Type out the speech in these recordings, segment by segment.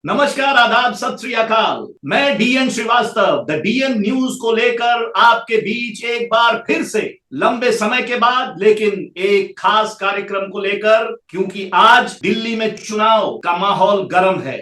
नमस्कार, आदाब, सत श्री अकाल। मैं DN Srivastava the DN news को लेकर आपके बीच एक बार फिर से लंबे समय के बाद, लेकिन एक खास कार्यक्रम को लेकर, क्योंकि आज दिल्ली में चुनाव का माहौल गर्म है।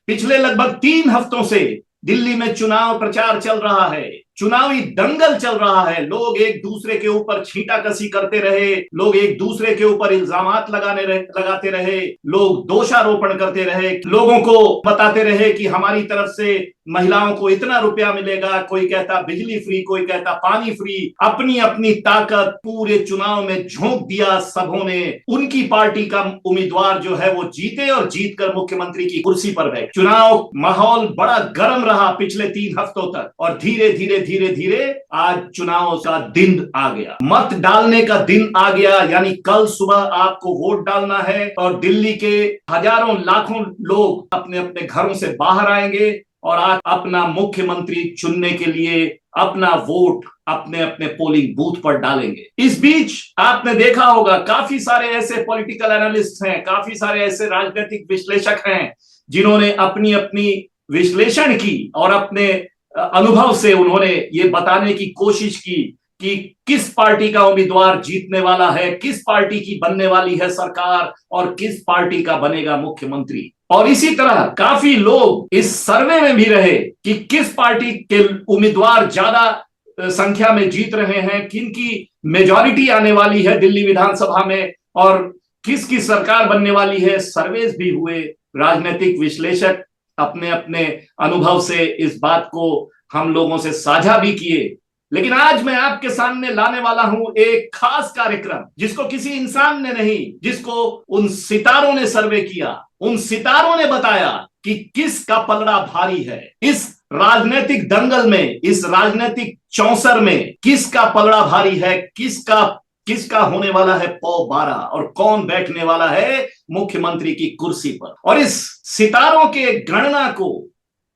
पिछले लगभग 3 हफ्तों से दिल्ली में चुनाव प्रचार चल रहा है, चुनावी दंगल चल रहा है। लोग एक दूसरे के ऊपर छींटाकसी करते रहे, लोग एक दूसरे के ऊपर इल्जामात लगाते रहे, लोग दोषारोपण करते रहे, लोगों को बताते रहे कि हमारी तरफ से महिलाओं को इतना रुपया मिलेगा। कोई कहता बिजली फ्री, कोई कहता पानी फ्री। अपनी अपनी ताकत पूरे चुनाव में झोंक दिया सबों ने। उनकी पार्टी का उम्मीदवार जो है वो जीते और जीतकर मुख्यमंत्री की कुर्सी पर बैठे। चुनाव माहौल बड़ा गर्म रहा पिछले 3 हफ्तों तक, और धीरे धीरे धीरे धीरे आज चुनाव का दिन आ गया, मत डालने का दिन आ गया। यानी कल सुबह आपको वोट डालना है और दिल्ली के हजारों लाखों लोग अपने अपने घरों से बाहर आएंगे और आज अपना मुख्यमंत्री चुनने के लिए अपना वोट अपने अपने पोलिंग बूथ पर डालेंगे। इस बीच आपने देखा होगा काफी सारे ऐसे पॉलिटिकल एनालिस्ट हैं, काफी सारे ऐसे राजनीतिक विश्लेषक हैं जिन्होंने अपनी अपनी विश्लेषण की और अपने अनुभव से उन्होंने ये बताने की कोशिश की कि किस पार्टी का उम्मीदवार जीतने वाला है, किस पार्टी की बनने वाली है सरकार और किस पार्टी का बनेगा मुख्यमंत्री। और इसी तरह काफी लोग इस सर्वे में भी रहे कि किस पार्टी के उम्मीदवार ज्यादा संख्या में जीत रहे हैं, किन की मेजॉरिटी आने वाली है दिल्ली विधानसभा में और किसकी सरकार बनने वाली है। सर्वेस भी हुए, राजनीतिक विश्लेषक अपने अपने अनुभव से इस बात को हम लोगों से साझा भी किए। लेकिन आज मैं आपके सामने लाने वाला हूं एक खास कार्यक्रम, जिसको किसी इंसान ने नहीं, जिसको उन सितारों ने सर्वे किया। उन सितारों ने बताया कि किसका पलड़ा भारी है इस राजनीतिक दंगल में, इस राजनीतिक चौसर में। किसका पलड़ा भारी है, किसका होने वाला है पौ 12 और कौन बैठने वाला है मुख्यमंत्री की कुर्सी पर। और इस सितारों के गणना को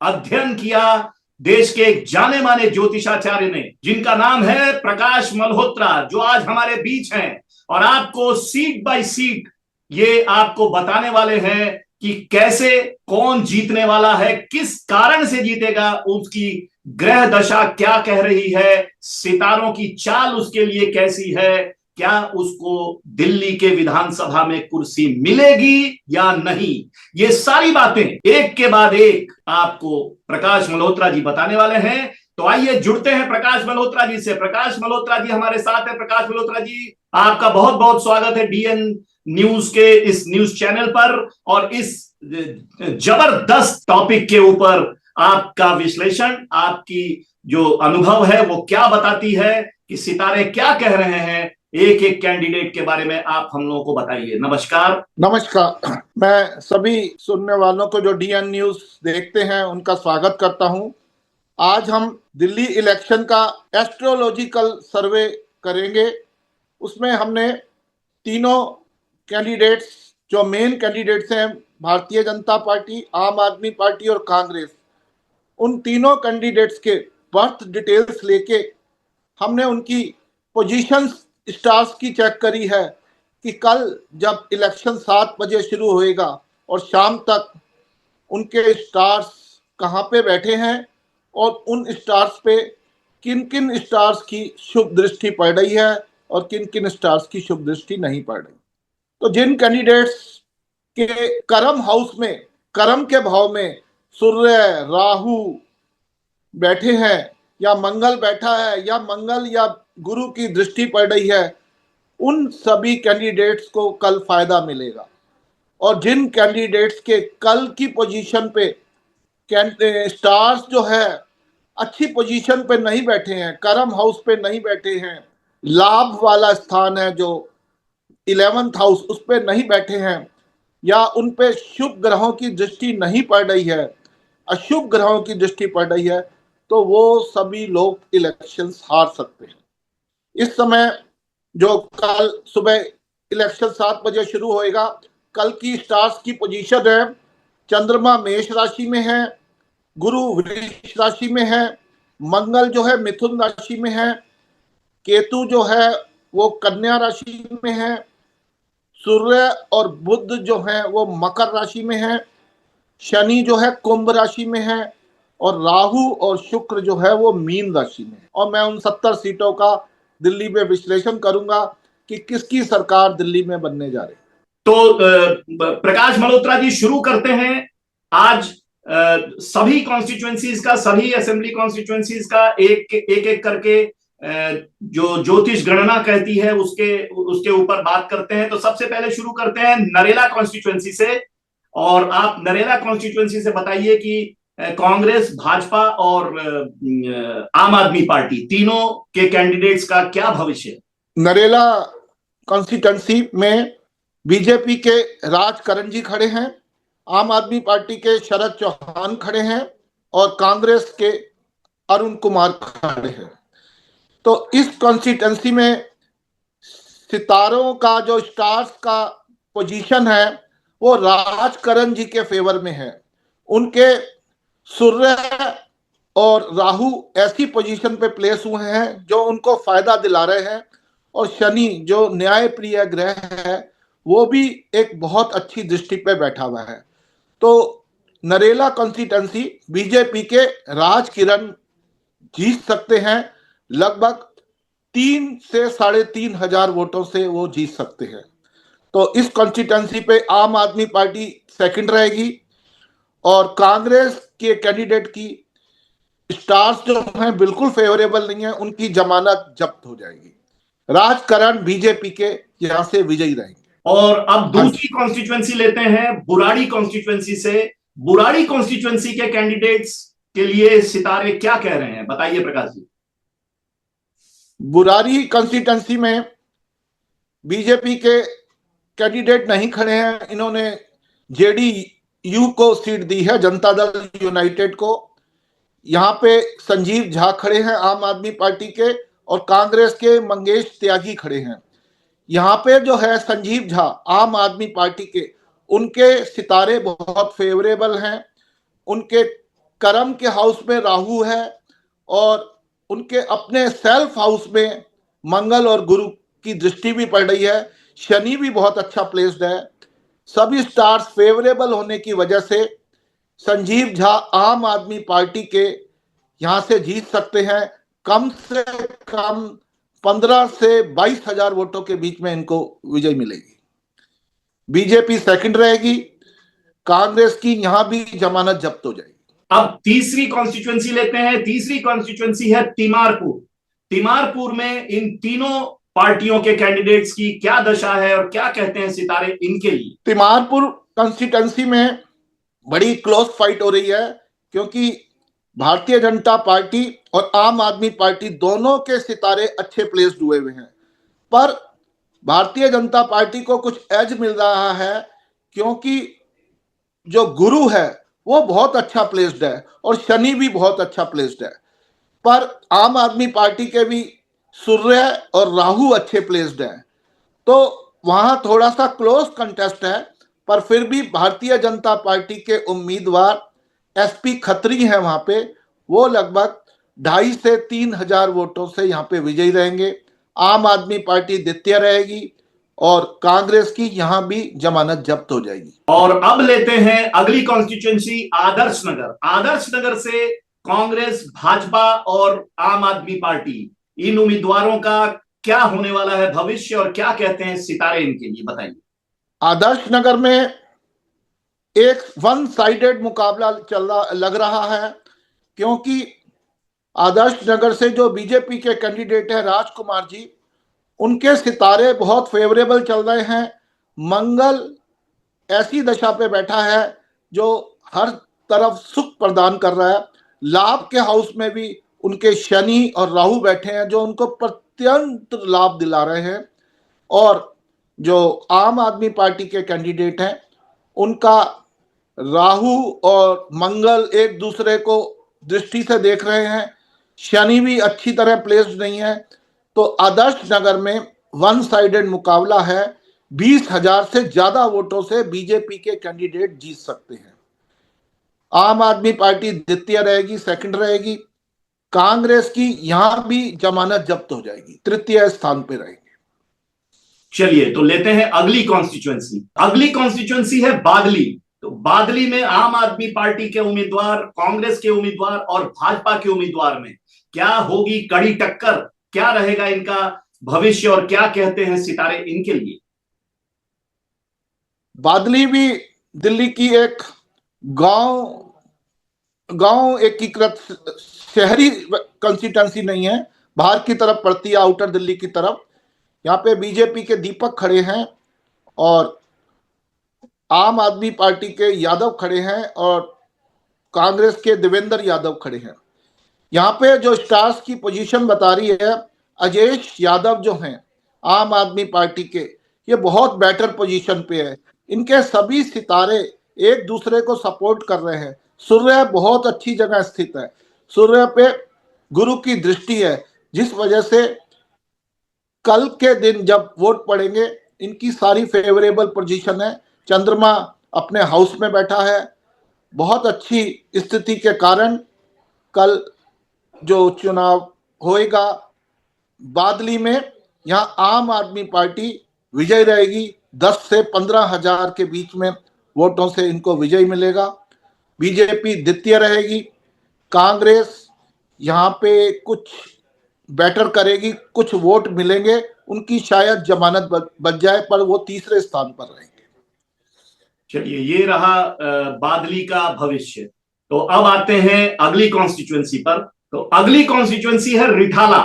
अध्ययन किया देश के एक जाने माने ज्योतिषाचार्य ने, जिनका नाम है प्रकाश मल्होत्रा, जो आज हमारे बीच हैं और आपको सीट बाय सीट ये आपको बताने वाले हैं कि कैसे कौन जीतने वाला है, किस कारण से जीतेगा, उसकी ग्रह दशा क्या कह रही है, सितारों की चाल उसके लिए कैसी है, क्या उसको दिल्ली के विधानसभा में कुर्सी मिलेगी या नहीं। ये सारी बातें एक के बाद एक आपको प्रकाश मल्होत्रा जी बताने वाले हैं। तो आइए जुड़ते हैं प्रकाश मल्होत्रा जी से। प्रकाश मल्होत्रा जी हमारे साथ है। प्रकाश मल्होत्रा जी, आपका बहुत बहुत स्वागत है डीएन न्यूज के इस न्यूज चैनल पर, और इस जबरदस्त टॉपिक के ऊपर आपका विश्लेषण, आपकी जो अनुभव है वो क्या बताती है कि सितारे क्या कह रहे हैं। एक एक कैंडिडेट के बारे में आप हम लोगों को बताइए। नमस्कार। नमस्कार। मैं सभी सुनने वालों को जो डीएन न्यूज देखते हैं उनका स्वागत करता हूं। आज हम दिल्ली इलेक्शन का एस्ट्रोलॉजिकल सर्वे करेंगे। उसमें हमने तीनों कैंडिडेट्स, जो मेन कैंडिडेट्स हैं, भारतीय जनता पार्टी, आम आदमी पार्टी और कांग्रेस, उन तीनों कैंडिडेट्स के बर्थ डिटेल्स लेके हमने उनकी पोजीशंस स्टार्स की चेक करी है कि कल जब इलेक्शन 7 बजे शुरू होएगा और शाम तक उनके स्टार्स कहाँ पे बैठे हैं और उन स्टार्स पे किन किन स्टार्स की शुभ दृष्टि पड़ रही है और किन किन स्टार्स की शुभ दृष्टि नहीं पड़ रही। तो जिन कैंडिडेट्स के कर्म हाउस में, कर्म के भाव में सूर्य, राहु बैठे हैं या मंगल बैठा है या मंगल या गुरु की दृष्टि पड़ रही है, उन सभी कैंडिडेट्स को कल फायदा मिलेगा। और जिन कैंडिडेट्स के कल की पोजीशन पे स्टार्स जो है अच्छी पोजीशन पे नहीं बैठे हैं, कर्म हाउस पे नहीं बैठे हैं, लाभ वाला स्थान है जो 11th हाउस, उस पे नहीं बैठे हैं, या उन पे शुभ ग्रहों की दृष्टि नहीं पड़ रही है, अशुभ ग्रहों की दृष्टि पड़ रही है, तो वो सभी लोग इलेक्शंस हार सकते हैं। इस समय जो कल सुबह इलेक्शन 7 बजे शुरू होएगा, कल की स्टार्स की पोजीशन है, चंद्रमा मेष राशि में है, गुरु वृष राशि में है, मंगल जो है मिथुन राशि में है, केतु जो है वो कन्या राशि में है, सूर्य और बुध जो है वो मकर राशि में है, शनि जो है कुंभ राशि में है और राहु और शुक्र जो है वो मीन राशि में है। और मैं उन 70 सीटों का दिल्ली में विश्लेषण करूंगा कि किसकी सरकार दिल्ली में बनने जा रही है। तो प्रकाश मल्होत्रा जी, शुरू करते हैं। आज सभी कॉन्स्टिट्यूएंसीज का, सभी असेंबली कॉन्स्टिट्यूएंसीज का एक एक करके जो ज्योतिष गणना कहती है उसके उसके ऊपर बात करते हैं। तो सबसे पहले शुरू करते हैं नरेला कॉन्स्टिट्यूएंसी से। और आप नरेला कॉन्स्टिट्यूएंसी से बताइए कि कांग्रेस, भाजपा और आम आदमी पार्टी तीनों के कैंडिडेट्स का क्या भविष्य है। नरेला कॉन्स्टिट्यूएंसी में बीजेपी के राजकरण जी खड़े हैं, आम आदमी पार्टी के शरद चौहान खड़े हैं और कांग्रेस के अरुण कुमार खड़े हैं। तो इस कॉन्स्टिट्यूएंसी में सितारों का जो स्टार्स का पोजीशन है वो राजकरण जी के फेवर में है। उनके सूर्य और राहु ऐसी पोजीशन पे प्लेस हुए हैं जो उनको फायदा दिला रहे हैं, और शनि जो न्याय प्रिय ग्रह है वो भी एक बहुत अच्छी दृष्टि पे बैठा हुआ है। तो नरेला कॉन्स्टिट्यूएंसी बीजेपी के राजकिरण जीत सकते हैं, लगभग 3 से 3.5 हजार वोटों से वो जीत सकते हैं। तो इस कॉन्स्टिट्यूएंसी पे आम आदमी पार्टी सेकंड रहेगी और कांग्रेस के कैंडिडेट की स्टार्स जो हैं बिल्कुल फेवरेबल नहीं है, उनकी जमानत जब्त हो जाएगी। राजकरण बीजेपी के यहां से विजयी रहेंगे। और अब दूसरी कॉन्स्टिट्यूएंसी लेते हैं बुराड़ी कॉन्स्टिट्यूएंसी से। बुराड़ी कॉन्स्टिट्यूएंसी के कैंडिडेट्स के लिए सितारे क्या कह रहे हैं, बताइए प्रकाश जी। बुराड़ी कॉन्स्टिट्यूएंसी में बीजेपी के कैंडिडेट नहीं खड़े हैं, इन्होंने जेडीयू को सीट दी है, जनता दल यूनाइटेड को। यहाँ पे संजीव झा खड़े हैं आम आदमी पार्टी के, और कांग्रेस के मंगेश त्यागी खड़े हैं। यहाँ पे जो है संजीव झा आम आदमी पार्टी के, उनके सितारे बहुत फेवरेबल हैं। उनके कर्म के हाउस में राहु है और उनके अपने सेल्फ हाउस में मंगल और गुरु की दृष्टि भी पड़ रही है। शनि भी बहुत अच्छा प्लेस्ड है। सभी स्टार्स फेवरेबल होने की वजह से संजीव झा आम आदमी पार्टी के यहां से जीत सकते हैं। कम से कम 15 से 22 हजार वोटों के बीच में इनको विजय मिलेगी। बीजेपी सेकंड रहेगी, कांग्रेस की यहां भी जमानत जब्त हो जाएगी। अब तीसरी कॉन्स्टिट्यूएंसी लेते हैं। तीसरी कॉन्स्टिट्यूएंसी है तिमारपुर। तिमारपुर में इन तीनों पार्टियों के कैंडिडेट्स की क्या दशा है और क्या कहते हैं सितारे इनके लिए। तिमारपुर कॉन्स्टिट्यूएंसी में बड़ी क्लोज फाइट हो रही है, क्योंकि भारतीय जनता पार्टी और आम आदमी पार्टी दोनों के सितारे अच्छे प्लेस्ड हुए हुए हैं। पर भारतीय जनता पार्टी को कुछ एज मिल रहा है, क्योंकि जो गुरु है वो बहुत अच्छा प्लेस्ड है और शनि भी बहुत अच्छा प्लेस्ड है। पर आम आदमी पार्टी के भी सूर्य और राहु अच्छे प्लेस्ड हैं। तो वहां थोड़ा सा क्लोज कंटेस्ट है, पर फिर भी भारतीय जनता पार्टी के उम्मीदवार एसपी खत्री हैं वहां पे, वो लगभग 2.5 से 3 हजार वोटों से यहाँ पे विजयी रहेंगे। आम आदमी पार्टी द्वितीय रहेगी और कांग्रेस की यहाँ भी जमानत जब्त हो जाएगी। और अब लेते हैं अगली कॉन्स्टिट्यूएंसी आदर्श नगर। आदर्श नगर से कांग्रेस, भाजपा और आम आदमी पार्टी, इन उम्मीदवारों का क्या होने वाला है भविष्य और क्या कहते हैं सितारे इनके लिए, बताइए। आदर्श नगर में एक वन साइडेड मुकाबला लग रहा है, क्योंकि आदर्श नगर से जो बीजेपी के कैंडिडेट है राजकुमार जी, उनके सितारे बहुत फेवरेबल चल रहे हैं। मंगल ऐसी दशा पे बैठा है जो हर तरफ सुख प्रदान कर रहा है। लाभ के हाउस में भी उनके शनि और राहु बैठे हैं जो उनको प्रत्यंत लाभ दिला रहे हैं। और जो आम आदमी पार्टी के कैंडिडेट हैं उनका राहु और मंगल एक दूसरे को दृष्टि से देख रहे हैं, शनि भी अच्छी तरह प्लेस्ड नहीं है। तो आदर्श नगर में वन साइडेड मुकाबला है। 20,000 से ज्यादा वोटों से बीजेपी के कैंडिडेट जीत सकते हैं। आम आदमी पार्टी द्वितीय रहेगी, सेकंड रहेगी। कांग्रेस की यहां भी जमानत जब्त हो जाएगी, तृतीय स्थान पे रहेगी। चलिए तो लेते हैं अगली कॉन्स्टिट्यूएंसी। अगली कॉन्स्टिट्यूएंसी है बादली। तो बादली में आम आदमी पार्टी के उम्मीदवार, कांग्रेस के उम्मीदवार और भाजपा के उम्मीदवार में क्या होगी कड़ी टक्कर? क्या रहेगा इनका भविष्य और क्या कहते हैं सितारे इनके लिए? बादली भी दिल्ली की एक गांव गांव एकीकृत शहरी कंस्टिट्यूंसी नहीं है, बाहर की तरफ पड़ती है, आउटर दिल्ली की तरफ। यहाँ पे बीजेपी के दीपक खड़े हैं और आम आदमी पार्टी के यादव खड़े हैं और कांग्रेस के देवेंद्र यादव खड़े हैं। यहाँ पे जो स्टार्स की पोजीशन बता रही है, अजयेश यादव जो हैं आम आदमी पार्टी के, ये बहुत बेटर पोजीशन पे है। इनके सभी सितारे एक दूसरे को सपोर्ट कर रहे हैं। सूर्य बहुत अच्छी जगह स्थित है, सूर्य पे गुरु की दृष्टि है, जिस वजह से कल के दिन जब वोट पड़ेंगे इनकी सारी फेवरेबल पोजीशन है। चंद्रमा अपने हाउस में बैठा है, बहुत अच्छी स्थिति के कारण कल जो चुनाव होएगा बादली में, यहाँ आम आदमी पार्टी विजय रहेगी। 10 से 15,000 के बीच में वोटों से इनको विजय मिलेगा। बीजेपी द्वितीय रहेगी। कांग्रेस यहाँ पे कुछ बेटर करेगी, कुछ वोट मिलेंगे, उनकी शायद जमानत बच जाए, पर वो तीसरे स्थान पर रहेंगे। चलिए, ये रहा बादली का भविष्य। तो अब आते हैं अगली कॉन्स्टिट्युएंसी पर। तो अगली कॉन्स्टिट्युएंसी है रिठाला।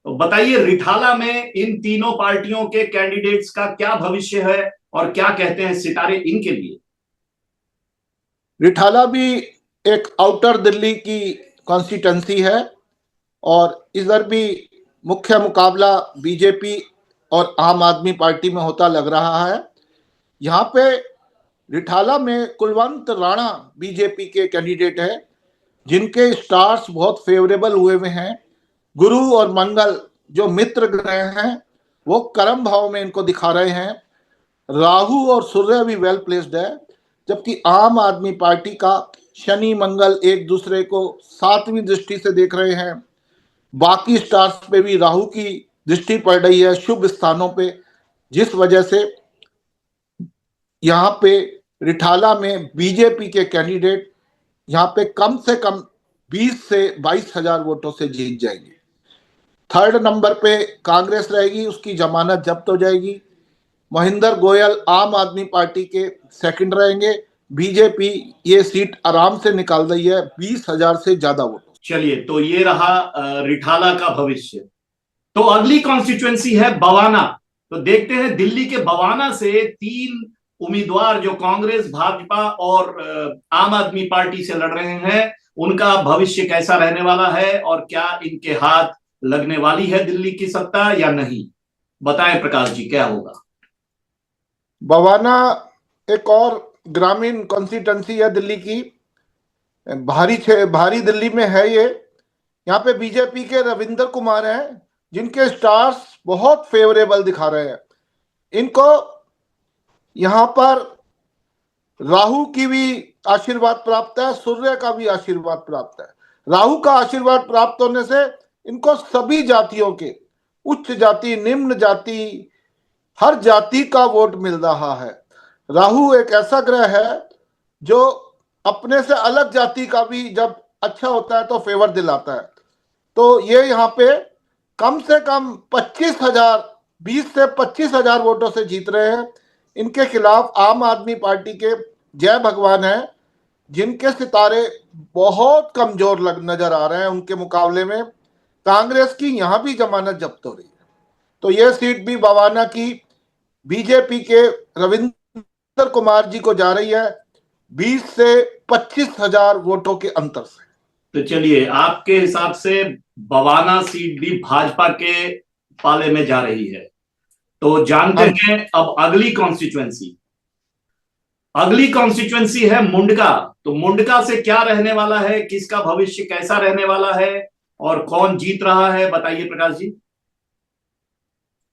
तो बताइए, रिठाला में इन तीनों पार्टियों के कैंडिडेट्स का क्या भविष्य है और क्या कहते हैं सितारे इनके लिए? रिठाला भी एक आउटर दिल्ली की कॉन्स्टिट्यूंसी है और इधर भी मुख्य मुकाबला बीजेपी और आम आदमी पार्टी में होता लग रहा है। यहाँ पे रिठाला में कुलवंत राणा बीजेपी के कैंडिडेट है, जिनके स्टार्स बहुत फेवरेबल हुए हुए हैं। गुरु और मंगल जो मित्र ग्रह हैं वो कर्म भाव में इनको दिखा रहे हैं। राहु और सूर्य भी वेल प्लेस्ड है, जबकि आम आदमी पार्टी का शनि मंगल एक दूसरे को 7वीं दृष्टि से देख रहे हैं। बाकी स्टार्स पे भी राहु की दृष्टि पड़ रही है शुभ स्थानों पे, जिस वजह से यहाँ पे रिठाला में बीजेपी के कैंडिडेट यहाँ पे कम से कम 20 से 22,000 वोटों से जीत जाएंगे। थर्ड नंबर पे कांग्रेस रहेगी, उसकी जमानत जब्त हो जाएगी। महेंद्र गोयल आम आदमी पार्टी के सेकंड रहेंगे। बीजेपी ये सीट आराम से निकाल रही है 20,000 से ज्यादा वोटों। चलिए, तो ये रहा रिठाला का भविष्य। तो अगली कॉन्स्टिट्युएंसी है बवाना। तो देखते हैं दिल्ली के बवाना से 3 उम्मीदवार जो कांग्रेस, भाजपा और आम आदमी पार्टी से लड़ रहे हैं, उनका भविष्य कैसा रहने वाला है और क्या इनके हाथ लगने वाली है दिल्ली की सत्ता या नहीं? बताएं प्रकाश जी, क्या होगा? बवाना एक और ग्रामीण कॉन्स्टिट्यूंसी है दिल्ली की, भारी दिल्ली में है ये। यहाँ पे बीजेपी के रविंदर कुमार हैं, जिनके स्टार्स बहुत फेवरेबल दिखा रहे हैं। इनको यहाँ पर राहु की भी आशीर्वाद प्राप्त है, सूर्य का भी आशीर्वाद प्राप्त है। राहु का आशीर्वाद प्राप्त होने से इनको सभी जातियों के, उच्च जाति, निम्न जाति, हर जाति का वोट मिल रहा है। राहु एक ऐसा ग्रह है जो अपने से अलग जाति का भी जब अच्छा होता है तो फेवर दिलाता है। तो ये यहाँ पे कम से कम 25,000, 20 से 25,000 वोटों से जीत रहे हैं। इनके खिलाफ आम आदमी पार्टी के जय भगवान है, जिनके सितारे बहुत कमजोर नजर आ रहे हैं। उनके मुकाबले में कांग्रेस की यहाँ भी जमानत जब्त हो रही है। तो यह सीट भी बवाना की बीजेपी के रविंद्र कुमार जी को जा रही है 20 से 25,000 वोटों के अंतर से। तो चलिए, आपके हिसाब से बवाना सीट भी भाजपा के पाले में जा रही है। तो जानते हैं अब अगली कॉन्स्टिट्युएंसी। अगली कॉन्स्टिट्युएंसी है मुंडका। तो मुंडका से क्या रहने वाला है, किसका भविष्य कैसा रहने वाला है और कौन जीत रहा है, बताइए प्रकाश जी।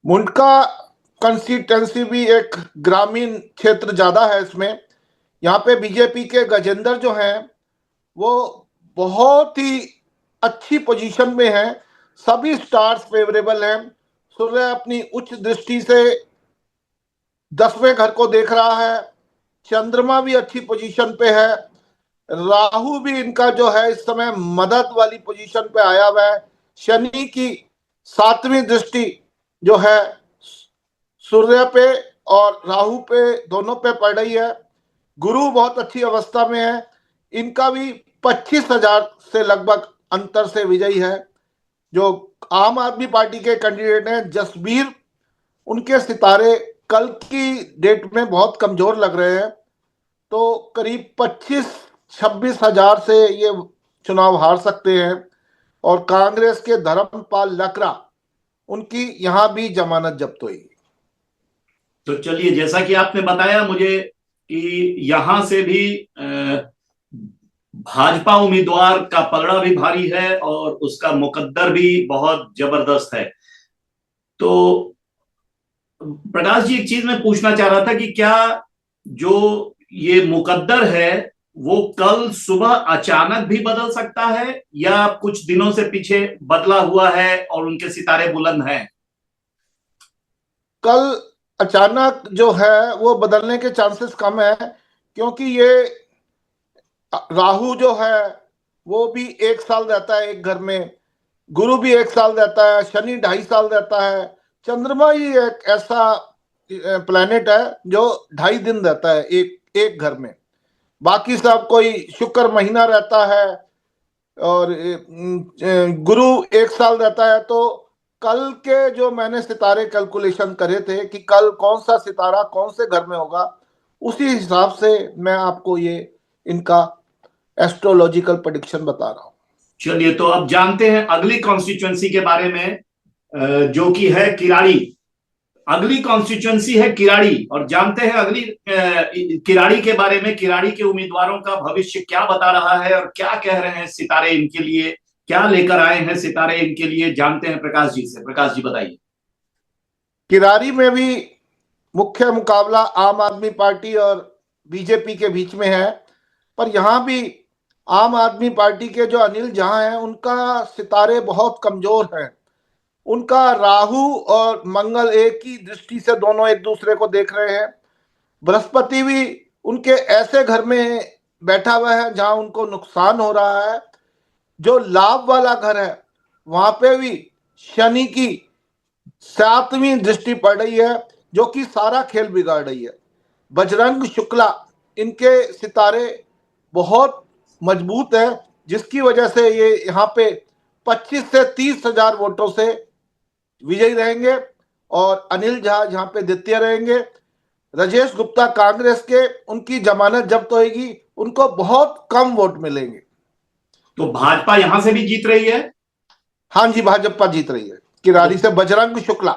मुंडका कंस्टिट्यूंसी भी एक ग्रामीण क्षेत्र ज्यादा है इसमें। यहाँ पे बीजेपी के गजेंद्र जो हैं वो बहुत ही अच्छी पोजीशन में है, सभी स्टार्स फेवरेबल हैं। सूर्य अपनी उच्च दृष्टि से 10वें घर को देख रहा है। चंद्रमा भी अच्छी पोजीशन पे है, राहु भी इनका जो है इस समय मदद वाली पोजीशन पे आया हुआ है। शनि की 7वीं दृष्टि जो है सूर्य पे और राहु पे दोनों पे पड़ रही है। गुरु बहुत अच्छी अवस्था में है, इनका भी 25,000 से लगभग अंतर से विजयी है। जो आम आदमी पार्टी के कैंडिडेट हैं जसबीर, उनके सितारे कल की डेट में बहुत कमजोर लग रहे हैं, तो करीब 25-26 हजार से ये चुनाव हार सकते हैं। और कांग्रेस के धर्मपाल लकड़ा, उनकी यहां भी जमानत जब्त हुई। तो चलिए, जैसा कि आपने बताया मुझे कि यहां से भी भाजपा उम्मीदवार का पलड़ा भी भारी है और उसका मुकद्दर भी बहुत जबरदस्त है। तो प्रकाश जी, एक चीज मैं पूछना चाह रहा था कि क्या जो ये मुकद्दर है वो कल सुबह अचानक भी बदल सकता है या कुछ दिनों से पीछे बदला हुआ है और उनके सितारे बुलंद हैं? कल अचानक जो है वो बदलने के चांसेस कम है, क्योंकि ये राहु जो है वो भी 1 साल रहता है एक घर में, गुरु भी 1 साल रहता है, शनि 2.5 साल रहता है, चंद्रमा ही एक ऐसा प्लेनेट है जो 2.5 दिन रहता है एक एक घर में। बाकी सब कोई शुक्र महीना रहता है और गुरु 1 साल रहता है। तो कल के जो मैंने सितारे कैलकुलेशन करे थे कि कल कौन सा सितारा कौन से घर में होगा, उसी हिसाब से मैं आपको ये इनका एस्ट्रोलॉजिकल प्रेडिक्शन बता रहा हूं। चलिए, तो अब जानते हैं अगली कॉन्स्टिट्यूंसी के बारे में, जो कि है किराड़ी। अगली कॉन्स्टिट्यूंसी है किराड़ी, और जानते हैं अगली किराड़ी के बारे में, किराड़ी के उम्मीदवारों का भविष्य क्या बता रहा है और क्या कह रहे हैं सितारे इनके लिए, क्या लेकर आए हैं सितारे इनके लिए, जानते हैं प्रकाश जी से। प्रकाश जी बताइए। किराड़ी में भी मुख्य मुकाबला आम आदमी पार्टी और बीजेपी के बीच में है, पर यहां भी आम आदमी पार्टी के जो अनिल झा हैं उनका सितारे बहुत कमजोर हैं। उनका राहु और मंगल एक ही दृष्टि से दोनों एक दूसरे को देख रहे हैं। बृहस्पति भी उनके ऐसे घर में बैठा हुआ है जहां उनको नुकसान हो रहा है। जो लाभ वाला घर है वहां पे भी शनि की 7वीं दृष्टि पड़ रही है, जो कि सारा खेल बिगाड़ रही है। बजरंग शुक्ला, इनके सितारे बहुत मजबूत है, जिसकी वजह से ये यहाँ पे 25 से 30 हजार वोटों से विजयी रहेंगे और अनिल झा यहाँ पे द्वितीय रहेंगे। राजेश गुप्ता कांग्रेस के, उनकी जमानत जब्त होगी, उनको बहुत कम वोट मिलेंगे। तो भाजपा यहां से भी जीत रही है? हाँ जी, भाजपा जीत रही है। किराड़ी से बजरंग शुक्ला।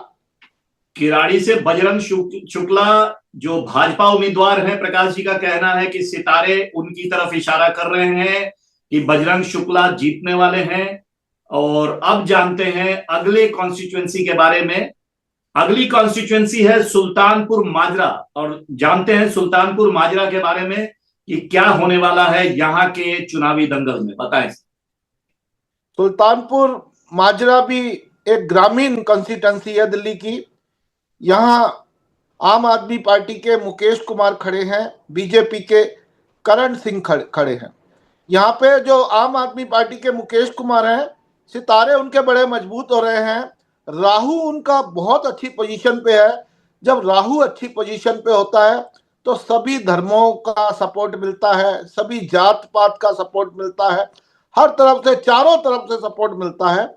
किराड़ी से बजरंग शुक्ला जो भाजपा उम्मीदवार हैं, प्रकाश जी का कहना है कि सितारे उनकी तरफ इशारा कर रहे हैं कि बजरंग शुक्ला जीतने वाले हैं। और अब जानते हैं अगले कॉन्स्टिट्यूएंसी के बारे में। अगली कॉन्स्टिट्यूएंसी है सुल्तानपुर माजरा, और जानते हैं सुल्तानपुर माजरा के बारे में कि क्या होने वाला है यहाँ के चुनावी दंगल में, बताएं। सुल्तानपुर माजरा भी एक ग्रामीण कॉन्स्टिट्यूंसी है दिल्ली की। यहाँ आम आदमी पार्टी के मुकेश कुमार खड़े हैं, बीजेपी के करण सिंह खड़े हैं। यहाँ पे जो आम आदमी पार्टी के मुकेश कुमार हैं, सितारे उनके बड़े मजबूत हो रहे हैं। राहु उनका बहुत अच्छी पोजीशन पे है। जब राहु अच्छी पोजीशन पे होता है तो सभी धर्मों का सपोर्ट मिलता है, सभी जात पात का सपोर्ट मिलता है, हर तरफ से, चारों तरफ से सपोर्ट मिलता है।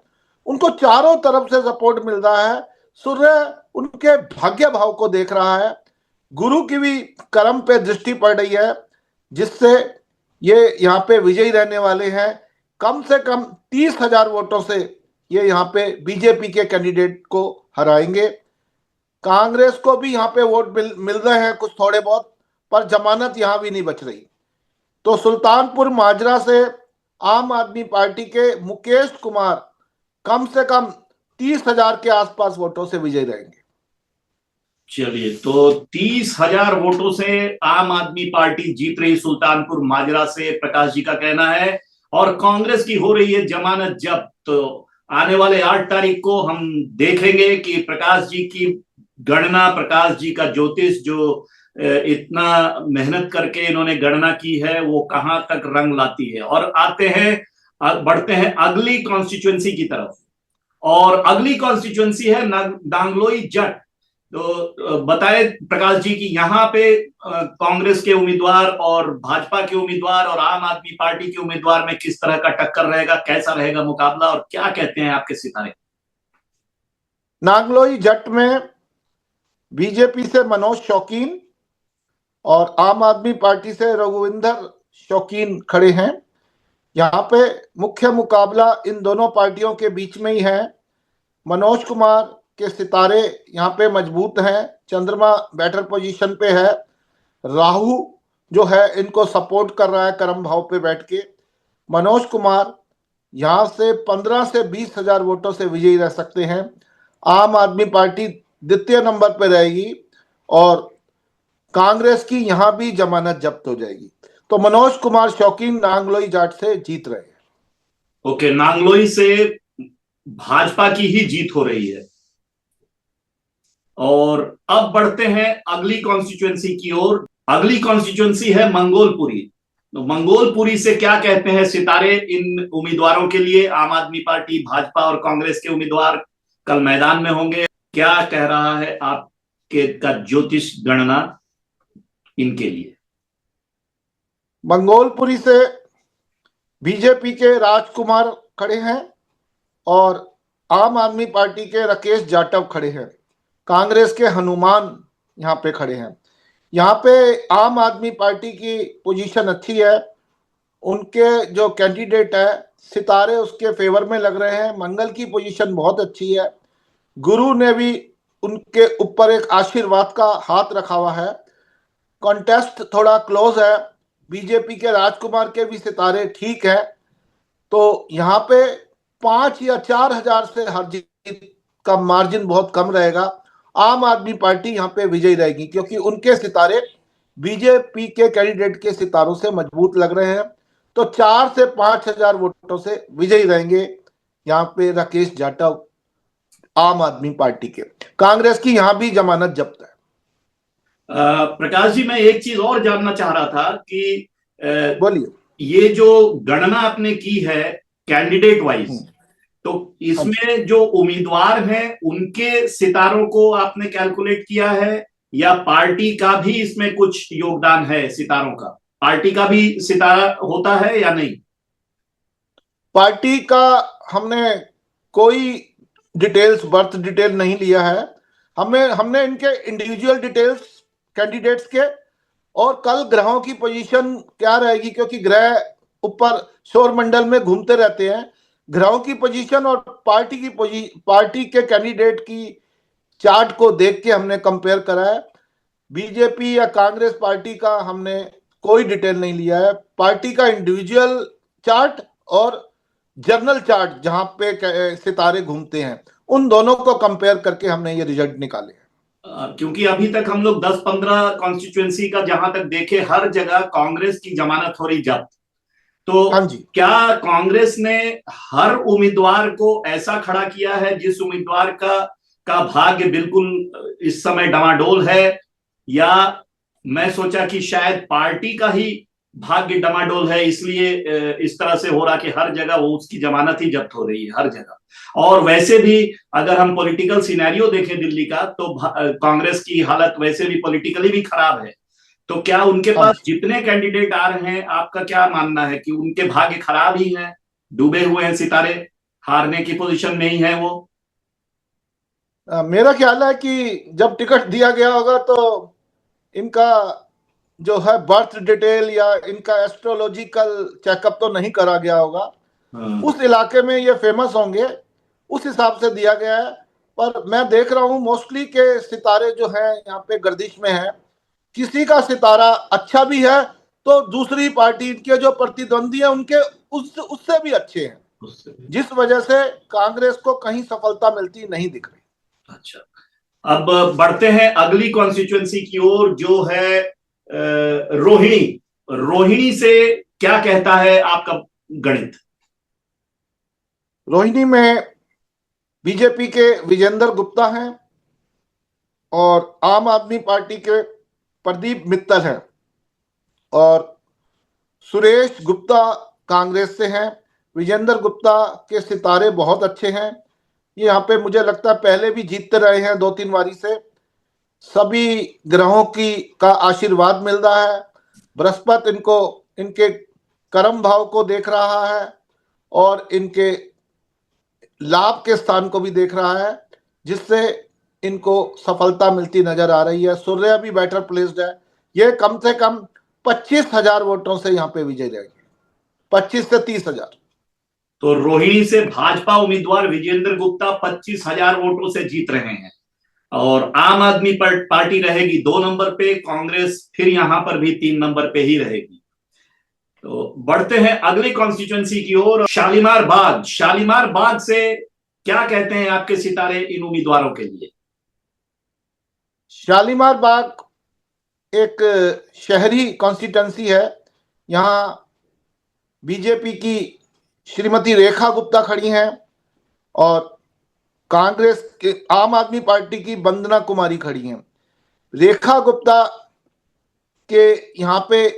उनको चारों तरफ से सपोर्ट मिल रहा है। सूर्य उनके भाग्य भाव को देख रहा है। गुरु की भी कर्म पे दृष्टि पड़ रही है, जिससे ये यहाँ पे विजयी रहने वाले हैं। कम से कम 30,000 वोटों से ये यहाँ पे बीजेपी के कैंडिडेट को हराएंगे। कांग्रेस को भी यहाँ पे वोट मिल रहे हैं कुछ थोड़े बहुत, पर जमानत यहाँ भी नहीं बच रही। तो सुल्तानपुर माजरा से आम आदमी पार्टी के मुकेश कुमार कम से कम 30,000 के आसपास वोटों से विजयी रहेंगे। चलिए, तो 30,000 वोटों से आम आदमी पार्टी जीत रही सुल्तानपुर माजरा से, प्रकाश जी का कहना है। और कांग्रेस की हो रही है जमानत जब्त। तो आने वाले 8 तारीख को हम देखेंगे कि प्रकाश जी की गणना, प्रकाश जी का ज्योतिष जो इतना मेहनत करके इन्होंने गणना की है वो कहां तक रंग लाती है। और आते हैं, बढ़ते हैं अगली कॉन्स्टिट्यूएंसी की तरफ, और अगली कॉन्स्टिट्यूएंसी है नांगलोई जट। तो बताए प्रकाश जी कि यहाँ पे कांग्रेस के उम्मीदवार और भाजपा के उम्मीदवार और आम आदमी पार्टी के उम्मीदवार में किस तरह का टक्कर रहेगा, कैसा रहेगा मुकाबला, और क्या कहते हैं आपके सितारे? नांगलोई जट में बीजेपी से मनोज शौकीन और आम आदमी पार्टी से रघुविंदर शौकीन खड़े हैं। यहाँ पे मुख्य मुकाबला इन दोनों पार्टियों के बीच में ही है। मनोज कुमार के सितारे यहाँ पे मजबूत हैं, चंद्रमा बेटर पोजीशन पे है, राहु जो है इनको सपोर्ट कर रहा है कर्म भाव पे बैठ के। मनोज कुमार यहाँ से 15 से 20 हजार वोटों से विजयी रह सकते हैं। आम आदमी पार्टी द्वितीय नंबर पे रहेगी और कांग्रेस की यहाँ भी जमानत जब्त हो जाएगी। तो मनोज कुमार शौकीन नांगलोई जाट से जीत रहे हैं। ओके, नांगलोई से भाजपा की ही जीत हो रही है। और अब बढ़ते हैं अगली कॉन्स्टिट्यूएंसी की ओर। अगली कॉन्स्टिट्यूएंसी है मंगोलपुरी। तो मंगोलपुरी से क्या कहते हैं सितारे इन उम्मीदवारों के लिए? आम आदमी पार्टी, भाजपा और कांग्रेस के उम्मीदवार कल मैदान में होंगे। क्या कह रहा है आपके का ज्योतिष गणना इनके लिए? मंगोलपुरी से बीजेपी के राजकुमार खड़े हैं और आम आदमी पार्टी के राकेश जाटव खड़े हैं। कांग्रेस के हनुमान यहाँ पे खड़े हैं। यहाँ पे आम आदमी पार्टी की पोजीशन अच्छी है। उनके जो कैंडिडेट है सितारे उसके फेवर में लग रहे हैं। मंगल की पोजीशन बहुत अच्छी है। गुरु ने भी उनके ऊपर एक आशीर्वाद का हाथ रखा हुआ है। कॉन्टेस्ट थोड़ा क्लोज है। बीजेपी के राजकुमार के भी सितारे ठीक है। तो यहाँ पे 5 या 4 हजार से हार जीत का मार्जिन बहुत कम रहेगा। आम आदमी पार्टी यहाँ पे विजयी रहेगी क्योंकि उनके सितारे बीजेपी के कैंडिडेट के सितारों से मजबूत लग रहे हैं। तो 4 से 5 हजार वोटों से विजयी रहेंगे यहाँ पे राकेश जाटव आम आदमी पार्टी के। कांग्रेस की यहाँ भी जमानत जब्त है। प्रकाश जी, मैं एक चीज और जानना चाह रहा था कि बोलिए। ये जो गणना आपने की है कैंडिडेट वाइज, तो इसमें जो उम्मीदवार हैं उनके सितारों को आपने कैलकुलेट किया है, या पार्टी का भी इसमें कुछ योगदान है? सितारों का, पार्टी का भी सितारा होता है या नहीं? पार्टी का हमने कोई डिटेल्स, बर्थ डिटेल नहीं लिया है। हमने इनके इंडिविजुअल डिटेल्स कैंडिडेट्स के और कल ग्रहों की पोजीशन क्या रहेगी, क्योंकि ग्रह ऊपर सौर मंडल में घूमते रहते हैं। ग्रहों की पोजीशन और पार्टी के कैंडिडेट की चार्ट को देख के हमने कंपेयर करा है। बीजेपी या कांग्रेस पार्टी का हमने कोई डिटेल नहीं लिया है। पार्टी का इंडिविजुअल चार्ट और जर्नल चार्ट जहां पे सितारे घूमते हैं उन दोनों को कंपेयर करके हमने ये रिजल्ट निकाले हैं। क्योंकि अभी तक हम लोग 10-15 कॉन्स्टिट्यूएंसी का जहां तक देखे, हर जगह कांग्रेस की जमानत हो रही जब्त। तो हाँ जी। क्या कांग्रेस ने हर उम्मीदवार को ऐसा खड़ा किया है जिस उम्मीदवार का भाग्य बिल्कुल इस समय डमाडोल है, या मैं सोचा कि शायद पार्टी का ही भाग्य डमाडोल है इसलिए इस तरह से हो रहा कि हर जगह वो उसकी जमानत ही जब्त हो रही है हर जगह? और वैसे भी अगर हम पॉलिटिकल सिनेरियो देखें दिल्ली का, तो कांग्रेस की हालत वैसे भी पॉलिटिकली भी खराब है। तो क्या उनके पास जितने कैंडिडेट आ रहे हैं, आपका क्या मानना है कि उनके भाग्य खराब ही हैं, डूबे हुए हैं सितारे, हारने की पोजीशन में ही है वो? मेरा ख्याल है कि जब टिकट दिया गया होगा तो इनका जो है बर्थ डिटेल या इनका एस्ट्रोलॉजिकल चेकअप तो नहीं करा गया होगा। उस इलाके में ये फेमस होंगे, उस हिसाब से दिया गया है। पर मैं देख रहा हूँ मोस्टली के सितारे जो हैं यहाँ पे गर्दिश में है। किसी का सितारा अच्छा भी है तो दूसरी पार्टी के जो प्रतिद्वंदी है उनके उससे भी अच्छे हैं, जिस वजह से कांग्रेस को कहीं सफलता मिलती नहीं दिख रही। अच्छा, अब बढ़ते हैं अगली कॉन्स्टिट्यूएंसी की ओर, जो है रोहिणी। रोहिणी से क्या कहता है आपका गणित? रोहिणी में बीजेपी के विजेंद्र गुप्ता हैं और आम आदमी पार्टी के प्रदीप मित्तल हैं और सुरेश गुप्ता कांग्रेस से हैं। विजेंद्र गुप्ता के सितारे बहुत अच्छे हैं। ये यहाँ पे मुझे लगता है पहले भी जीतते रहे हैं 2-3 बारी से। सभी ग्रहों की का आशीर्वाद मिल रहा है। बृहस्पति इनको इनके कर्म भाव को देख रहा है और इनके लाभ के स्थान को भी देख रहा है, जिससे इनको सफलता मिलती नजर आ रही है। सूर्य भी बेटर प्लेस्ड है। ये कम से कम 25,000 वोटों से यहाँ पे विजय रहेगी, 25 से 30,000। तो रोहिणी से भाजपा उम्मीदवार विजेंद्र गुप्ता 25,000 वोटों से जीत रहे हैं और आम आदमी पार्टी रहेगी 2 नंबर पे, कांग्रेस फिर यहां पर भी 3 नंबर पे ही रहेगी। तो बढ़ते हैं अगली कॉन्स्टिट्यूंसी की ओर, शालीमार बाग। शालीमार बाग से क्या कहते हैं आपके सितारे इन उम्मीदवारों के लिए? शालीमार बाग एक शहरी कॉन्स्टिट्यूंसी है। यहाँ बीजेपी की श्रीमती रेखा गुप्ता खड़ी हैं और कांग्रेस के आम आदमी पार्टी की वंदना कुमारी खड़ी हैं। रेखा गुप्ता के यहाँ पे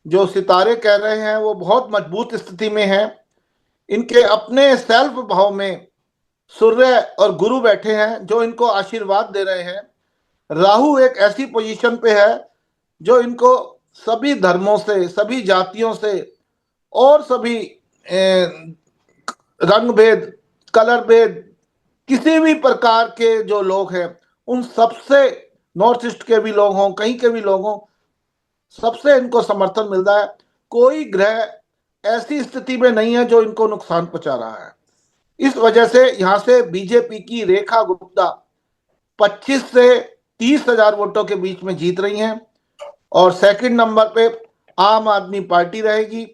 जो सितारे कह रहे हैं वो बहुत मजबूत स्थिति में हैं। इनके अपने सेल्फ भाव में सूर्य और गुरु बैठे हैं जो इनको आशीर्वाद दे रहे हैं। राहु एक ऐसी पोजीशन पे है जो इनको सभी धर्मों से, सभी जातियों से और सभी रंग भेद, कलर भेद, किसी भी प्रकार के जो लोग हैं उन सबसे, नॉर्थ ईस्ट के भी लोग हों, कहीं के भी लोग हों, सबसे इनको समर्थन मिल रहा है। कोई ग्रह ऐसी स्थिति में नहीं है जो इनको नुकसान पहुंचा रहा है। इस वजह से यहां से बीजेपी की रेखा गुप्ता 25 से 30,000 वोटों के बीच में जीत रही हैं और सेकंड नंबर पे आम आदमी पार्टी रहेगी।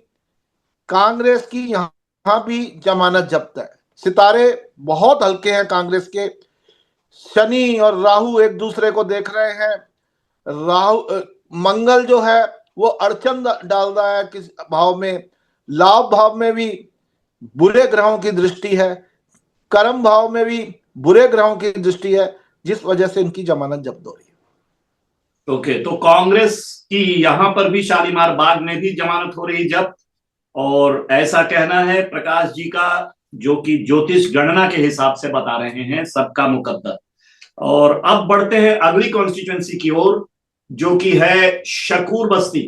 कांग्रेस की यहां भी जमानत जब्त है। सितारे बहुत हल्के हैं कांग्रेस के। शनि और राहु एक दूसरे को देख रहे हैं। राहु मंगल जो है वो अड़चन डाल रहा है किस भाव में, लाभ भाव में भी बुरे ग्रहों की दृष्टि है, कर्म भाव में भी बुरे ग्रहों की दृष्टि है, जिस वजह से इनकी जमानत जब्त हो रही है। ओके, तो कांग्रेस की यहां पर भी शालीमार बाग में भी जमानत हो रही जब्त, और ऐसा कहना है प्रकाश जी का, जो कि ज्योतिष गणना के हिसाब से बता रहे हैं सबका मुकद्दर। और अब बढ़ते हैं अगली कॉन्स्टिट्यूंसी की ओर, जो कि है शकूर बस्ती।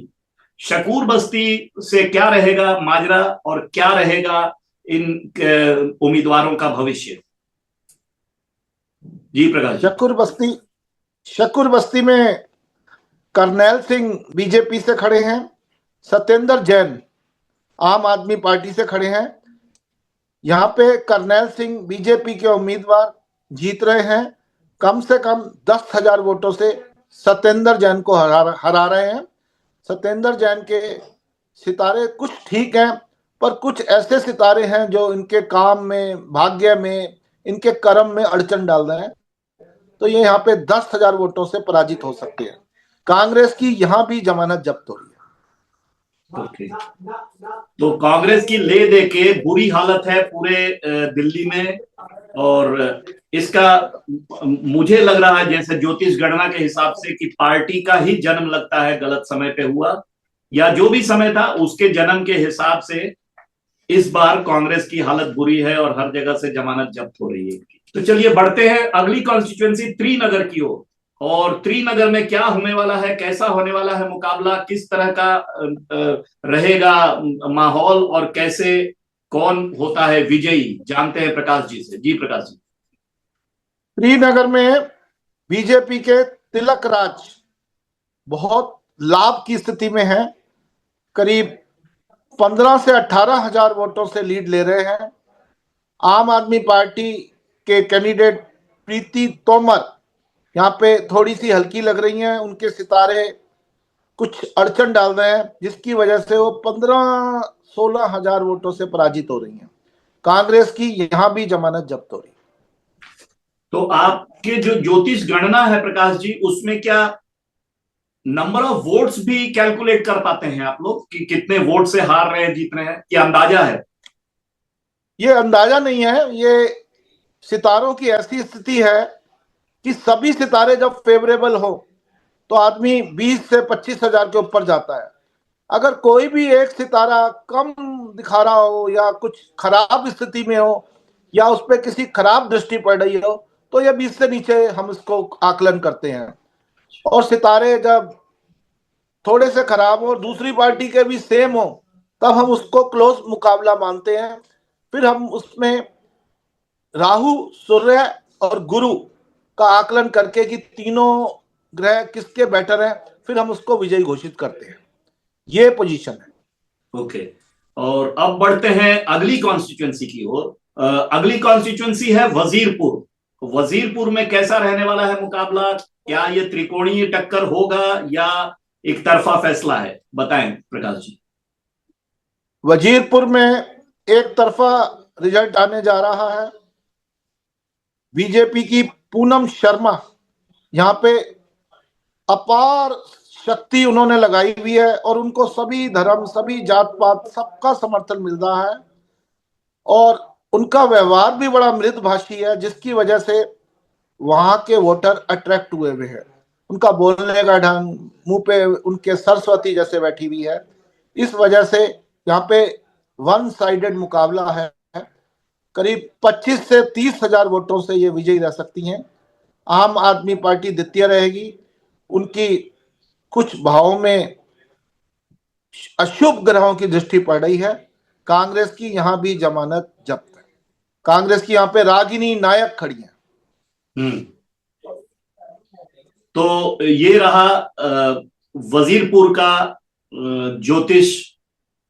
शकूर बस्ती से क्या रहेगा माजरा और क्या रहेगा इन उम्मीदवारों का भविष्य? जी प्रकाश जी। शकूर बस्ती में करनैल सिंह बीजेपी से खड़े हैं। सत्येंद्र जैन आम आदमी पार्टी से खड़े हैं। यहाँ पे करनैल सिंह बीजेपी के उम्मीदवार जीत रहे हैं। कम से कम 10,000 वोटों से सत्येंद्र जैन को हरा रहे हैं। सत्येंद्र जैन के सितारे कुछ ठीक हैं, पर कुछ ऐसे सितारे हैं जो इनके काम में, भाग्य में, इनके कर्म में अड़चन डाल रहे हैं। तो ये यहाँ पे 10,000 वोटों से पराजित हो सकते हैं। कांग्रेस की यहाँ भी जमानत जब्त हो रही है। ओके, तो कांग्रेस की ले दे के बुरी हालत है पूरे दिल्ली में, और इसका मुझे लग रहा है जैसे ज्योतिष गणना के हिसाब से कि पार्टी का ही जन्म लगता है गलत समय पे हुआ, या जो भी समय था उसके जन्म के हिसाब से इस बार कांग्रेस की हालत बुरी है और हर जगह से जमानत जब्त हो रही है। तो चलिए बढ़ते हैं अगली कॉन्स्टिट्यूएंसी त्रिनगर की ओर। और त्रिनगर में क्या होने वाला है, कैसा होने वाला है मुकाबला, किस तरह का रहेगा माहौल, और कैसे कौन होता है विजयी, जानते हैं प्रकाश जी से। जी प्रकाश जी। श्रीनगर में बीजेपी के तिलक राज बहुत लाभ की स्थिति में है। करीब 15 से 18,000 वोटों से लीड ले रहे हैं। आम आदमी पार्टी के कैंडिडेट प्रीति तोमर यहाँ पे थोड़ी सी हल्की लग रही हैं। उनके सितारे कुछ अड़चन डाल रहे हैं, जिसकी वजह से वो 15-16,000 वोटों से पराजित हो रही हैं। कांग्रेस की यहाँ भी जमानत जब्त हो रही है। तो आपके जो ज्योतिष गणना है प्रकाश जी, उसमें क्या नंबर ऑफ वोट्स भी कैलकुलेट कर पाते हैं आप लोग कि कितने वोट से हार रहे हैं, जीत रहे हैं? क्या अंदाजा है? ये अंदाजा नहीं है, ये सितारों की ऐसी स्थिति है कि सभी सितारे जब फेवरेबल हो तो आदमी 20 से 25 हजार के ऊपर जाता है। अगर कोई भी एक सितारा कम दिखा रहा हो या कुछ खराब स्थिति में हो या उस पर किसी खराब दृष्टि पड़ रही हो तो ये 20 से नीचे हम इसको आकलन करते हैं। और सितारे जब थोड़े से खराब हो दूसरी पार्टी के भी सेम हो तब हम उसको क्लोज मुकाबला मानते हैं। फिर हम उसमें राहु, सूर्य और गुरु का आकलन करके कि तीनों ग्रह किसके बेटर हैं, फिर हम उसको विजयी घोषित करते हैं। ये पोजीशन है। ओके, और अब बढ़ते हैं अगली कॉन्स्टिट्यूंसी की ओर। अगली कॉन्स्टिट्यूंसी है वजीरपुर। वजीरपुर में कैसा रहने वाला है मुकाबला? क्या ये त्रिकोणीय टक्कर होगा या एक तरफा फैसला है? बताएं प्रकाश जी। वजीरपुर में एक तरफा रिजल्ट आने जा रहा है। बीजेपी की पूनम शर्मा यहाँ पे अपार शक्ति उन्होंने लगाई हुई है और उनको सभी धर्म, सभी जात पात, सबका समर्थन मिल रहा है और उनका व्यवहार भी बड़ा मृदुभाषी है, जिसकी वजह से वहां के वोटर अट्रैक्ट हुए हैं। उनका बोलने का ढंग, मुंह पे उनके सरस्वती जैसे बैठी हुई है। इस वजह से यहाँ पे वन साइडेड मुकाबला है। करीब 25 से 30 हजार वोटों से ये विजयी रह सकती हैं। आम आदमी पार्टी द्वितीय रहेगी। उनकी कुछ भावों में अशुभ ग्रहों की दृष्टि पड़ रही है। कांग्रेस की यहाँ भी जमानत जब्त है। कांग्रेस की यहाँ पे रागिनी नायक खड़ी है। तो ये रहा वजीरपुर का ज्योतिष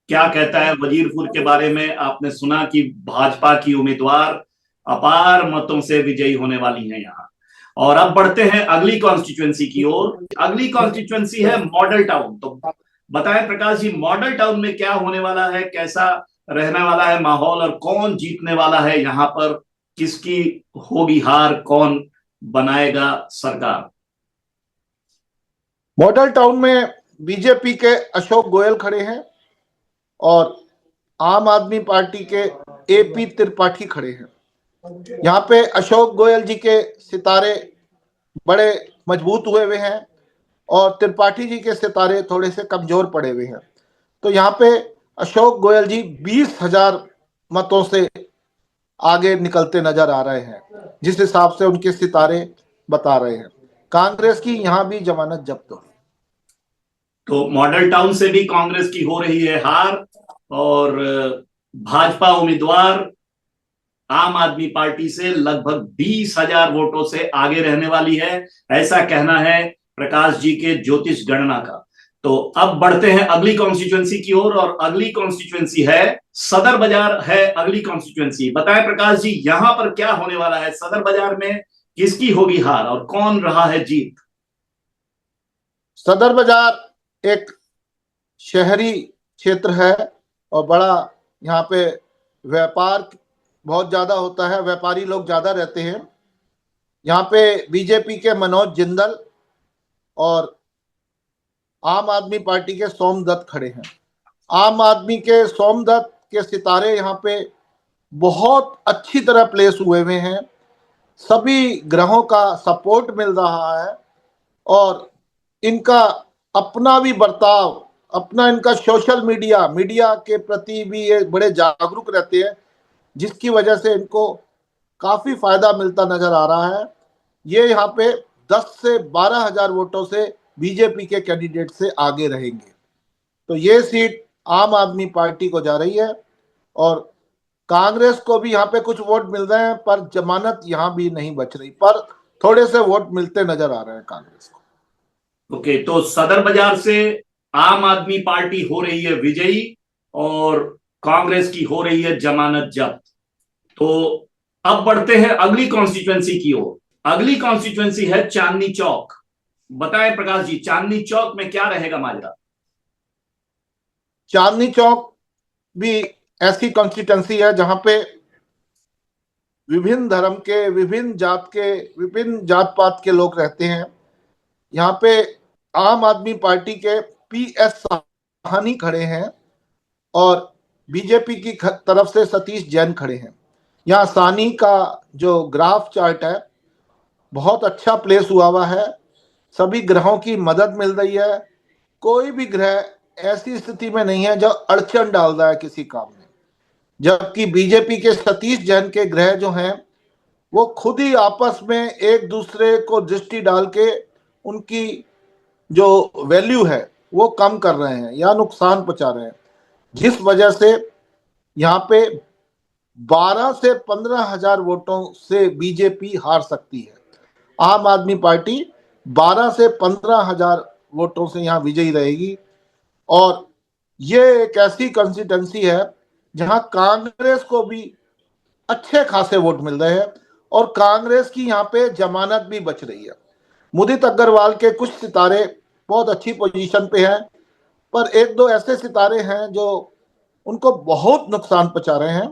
क्या कहता है। वजीरपुर के बारे में आपने सुना कि भाजपा की उम्मीदवार अपार मतों से विजयी होने वाली हैं यहाँ। और अब बढ़ते हैं अगली कॉन्स्टिट्यूएंसी की ओर। अगली कॉन्स्टिट्यूएंसी है मॉडल टाउन। तो बताएं प्रकाश जी, मॉडल टाउन में क्या होने वाला है, कैसा रहने वाला है माहौल और कौन जीतने वाला है यहाँ पर? किसकी होगी हार, कौन बनाएगा सरकार? मॉडल टाउन में बीजेपी के अशोक गोयल खड़े हैं और आम आदमी पार्टी के एपी त्रिपाठी खड़े हैं। यहाँ पे अशोक गोयल जी के सितारे बड़े मजबूत हुए हुए हैं और त्रिपाठी जी के सितारे थोड़े से कमजोर पड़े हुए हैं। तो यहाँ पे अशोक गोयल जी 20,000 मतों से आगे निकलते नजर आ रहे हैं, जिस हिसाब से उनके सितारे बता रहे हैं। कांग्रेस की यहाँ भी जमानत जब्त हो। तो मॉडल टाउन से भी कांग्रेस की हो रही है हार और भाजपा उम्मीदवार आम आदमी पार्टी से लगभग 20,000 वोटों से आगे रहने वाली है, ऐसा कहना है प्रकाश जी के ज्योतिष गणना का। तो अब बढ़ते हैं अगली कॉन्स्टिट्यूएंसी की ओर और अगली कॉन्स्टिट्यूएंसी है सदर बाजार है। अगली कॉन्स्टिट्यूएंसी बताएं प्रकाश जी, यहां पर क्या होने वाला है? सदर बाजार में किसकी होगी हार और कौन रहा है जीत? सदर बाजार एक शहरी क्षेत्र है और बड़ा यहाँ पे व्यापार बहुत ज्यादा होता है, व्यापारी लोग ज्यादा रहते हैं। यहाँ पे बीजेपी के मनोज जिंदल और आम आदमी पार्टी के सोमदत्त खड़े हैं। आम आदमी के सोमदत्त के सितारे यहाँ पे बहुत अच्छी तरह प्लेस हुए हुए हैं। सभी ग्रहों का सपोर्ट मिल रहा है और इनका अपना भी बर्ताव, अपना इनका सोशल मीडिया के प्रति भी ये बड़े जागरूक रहते हैं, जिसकी वजह से इनको काफी फायदा मिलता नजर आ रहा है। ये यहाँ पे 10 से 12 हजार वोटों से बीजेपी के कैंडिडेट से आगे रहेंगे। तो ये सीट आम आदमी पार्टी को जा रही है और कांग्रेस को भी यहाँ पे कुछ वोट मिल रहे हैं, पर जमानत यहाँ भी नहीं बच रही, पर थोड़े से वोट मिलते नजर आ रहे हैं कांग्रेस को। ओके, तो सदर बाजार से आम आदमी पार्टी हो रही है विजयी और कांग्रेस की हो रही है जमानत जब्त। तो अब बढ़ते हैं अगली कॉन्स्टिट्यूएंसी की ओर। अगली कॉन्स्टिट्यूएंसी है चांदनी चौक। बताएं प्रकाश जी, चांदनी चौक में क्या रहेगा माजरा? चांदनी चौक भी ऐसी कॉन्स्टिट्यूंसी है जहां पे विभिन्न धर्म के, विभिन्न जात पात के लोग रहते हैं। यहाँ पे आम आदमी पार्टी के PS साहनी खड़े हैं और बीजेपी की तरफ से सतीश जैन खड़े हैं। यहाँ साहनी का जो ग्राफ चार्ट है बहुत अच्छा प्लेस हुआ है सभी ग्रहों की मदद मिल रही है। कोई भी ग्रह ऐसी स्थिति में नहीं है जो अड़चन डाल रहा है किसी काम में। जबकि बीजेपी के सतीश जैन के ग्रह जो हैं वो खुद ही आपस में एक दूसरे को दृष्टि डाल के उनकी जो वैल्यू है वो कम कर रहे हैं या नुकसान पहुंचा रहे हैं, जिस वजह से यहाँ पे 12 से 15,000 वोटों से बीजेपी हार सकती है। आम आदमी पार्टी 12 से 15,000 वोटों से यहाँ विजयी रहेगी। और ये एक ऐसी कंस्टिट्यूंसी है जहां कांग्रेस को भी अच्छे खासे वोट मिल रहे हैं और कांग्रेस की यहाँ पे जमानत भी बच रही है। मुदित अग्रवाल के कुछ सितारे बहुत अच्छी पोजीशन पे हैं, पर एक दो ऐसे सितारे हैं जो उनको बहुत नुकसान पहुंचा रहे हैं।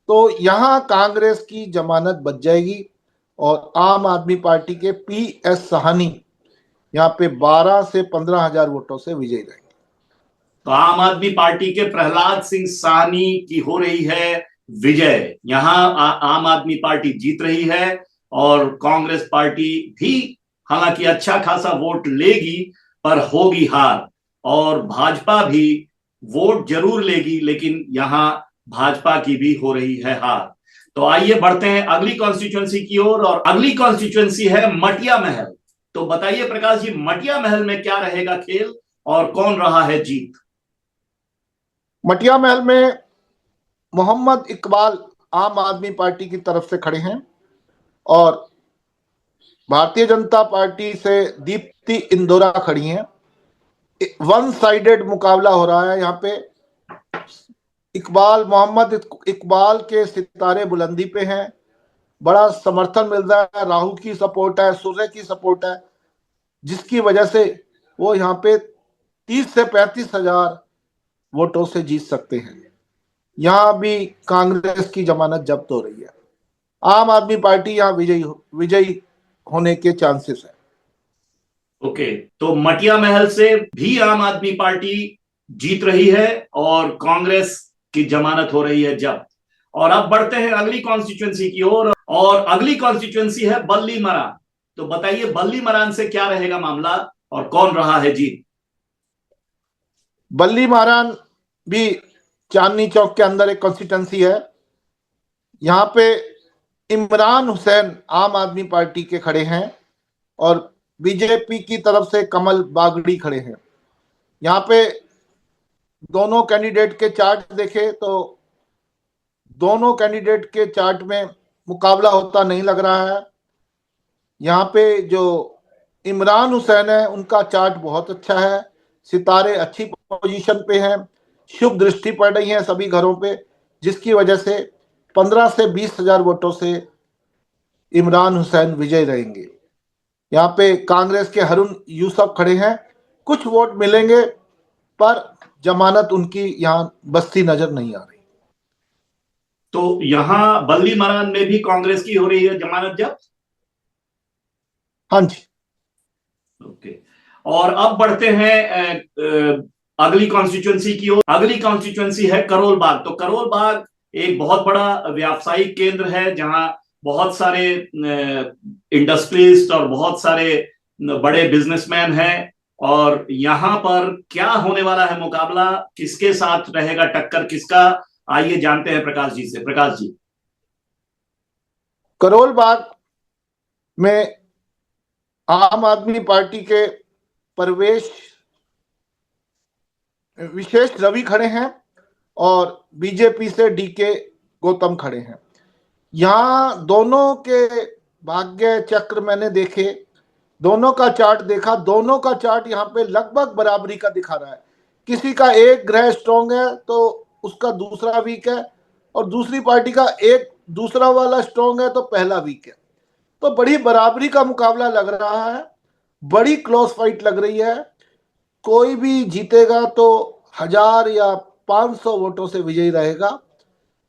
तो यहाँ कांग्रेस की जमानत बच जाएगी और आम आदमी पार्टी के PS साहनी यहाँ पे 12 से 15,000 वोटों से विजयी रहेंगे। तो आम आदमी पार्टी के प्रहलाद सिंह साहनी की हो रही है विजय। यहां आम आदमी पार्टी जीत रही है और कांग्रेस पार्टी भी हालांकि अच्छा खासा वोट लेगी पर होगी हार। और भाजपा भी वोट जरूर लेगी लेकिन यहां भाजपा की भी हो रही है हार। तो आइए बढ़ते हैं अगली कॉन्स्टिट्यूंसी की ओर और अगली कॉन्स्टिट्यूंसी है मटिया महल। तो बताइए प्रकाश जी, मटिया महल में क्या रहेगा खेल और कौन रहा है जीत? मटिया महल में मोहम्मद इकबाल आम आदमी पार्टी की तरफ से खड़े हैं और भारतीय जनता पार्टी से दीप्ति इंदौरा खड़ी हैं। वन साइडेड मुकाबला हो रहा है यहाँ पे। मोहम्मद इकबाल के सितारे बुलंदी पे हैं, बड़ा समर्थन मिल रहा है, राहुल की सपोर्ट है, सूर्य की सपोर्ट है, जिसकी वजह से वो यहाँ पे 30 से 35,000 वोटों से जीत सकते हैं। यहाँ भी कांग्रेस की जमानत जब्त हो रही है। आम आदमी पार्टी यहाँ विजयी होने के चांसेस है। ओके, तो मटिया महल से भी आम आदमी पार्टी जीत रही है और कांग्रेस की जमानत हो रही है जब्त। और अब बढ़ते हैं अगली कॉन्स्टिट्यूंसी की ओर और अगली कॉन्स्टिट्यूंसी है बल्ली मरान। तो बताइए बल्ली मरान से क्या रहेगा मामला और कौन रहा है जीत? बल्ली मरान भी चांदनी चौक के अंदर एक कॉन्स्टिट्यूंसी है। यहाँ पे इमरान हुसैन आम आदमी पार्टी के खड़े हैं और बीजेपी की तरफ से कमल बागड़ी खड़े हैं। यहाँ पे दोनों कैंडिडेट के चार्ट देखे तो दोनों कैंडिडेट के चार्ट में मुकाबला होता नहीं लग रहा है। यहाँ पे जो इमरान हुसैन है उनका चार्ट बहुत अच्छा है, सितारे अच्छी पोजीशन पे हैं, शुभ दृष्टि पड़ रही है सभी घरों पे, जिसकी वजह से 15 से 20,000 वोटों से इमरान हुसैन विजय रहेंगे। यहाँ पे कांग्रेस के हारून यूसुफ खड़े हैं, कुछ वोट मिलेंगे पर जमानत उनकी यहाँ बस्ती नजर नहीं आ रही। तो यहाँ बल्ली मरान में भी कांग्रेस की हो रही है जमानत जब्त? हाँ जी। ओके, और अब बढ़ते हैं अगली कॉन्स्टिट्यूंसी की ओर। अगली कॉन्स्टिट्यूंसी है करोल बाग। तो करोल बाग एक बहुत बड़ा व्यावसायिक केंद्र है जहां बहुत सारे इंडस्ट्रियलिस्ट और बहुत सारे बड़े बिजनेसमैन हैं। और यहां पर क्या होने वाला है मुकाबला, किसके साथ रहेगा टक्कर किसका, आइए जानते हैं प्रकाश जी से। प्रकाश जी, करोल बाग में आम आदमी पार्टी के परवेश विशेष रवि खड़े हैं और बीजेपी से DK गौतम खड़े हैं। यहाँ दोनों के भाग्य चक्र मैंने देखे, दोनों का चार्ट देखा, दोनों का चार्ट यहाँ पे लगभग बराबरी का दिखा रहा है। किसी का एक ग्रह स्ट्रॉन्ग है तो उसका दूसरा वीक है और दूसरी पार्टी का एक दूसरा वाला स्ट्रॉन्ग है तो पहला वीक है। तो बड़ी बराबरी का मुकाबला लग रहा है, बड़ी क्लोज फाइट लग रही है। कोई भी जीतेगा तो 1,000 या 500 वोटों से विजयी रहेगा।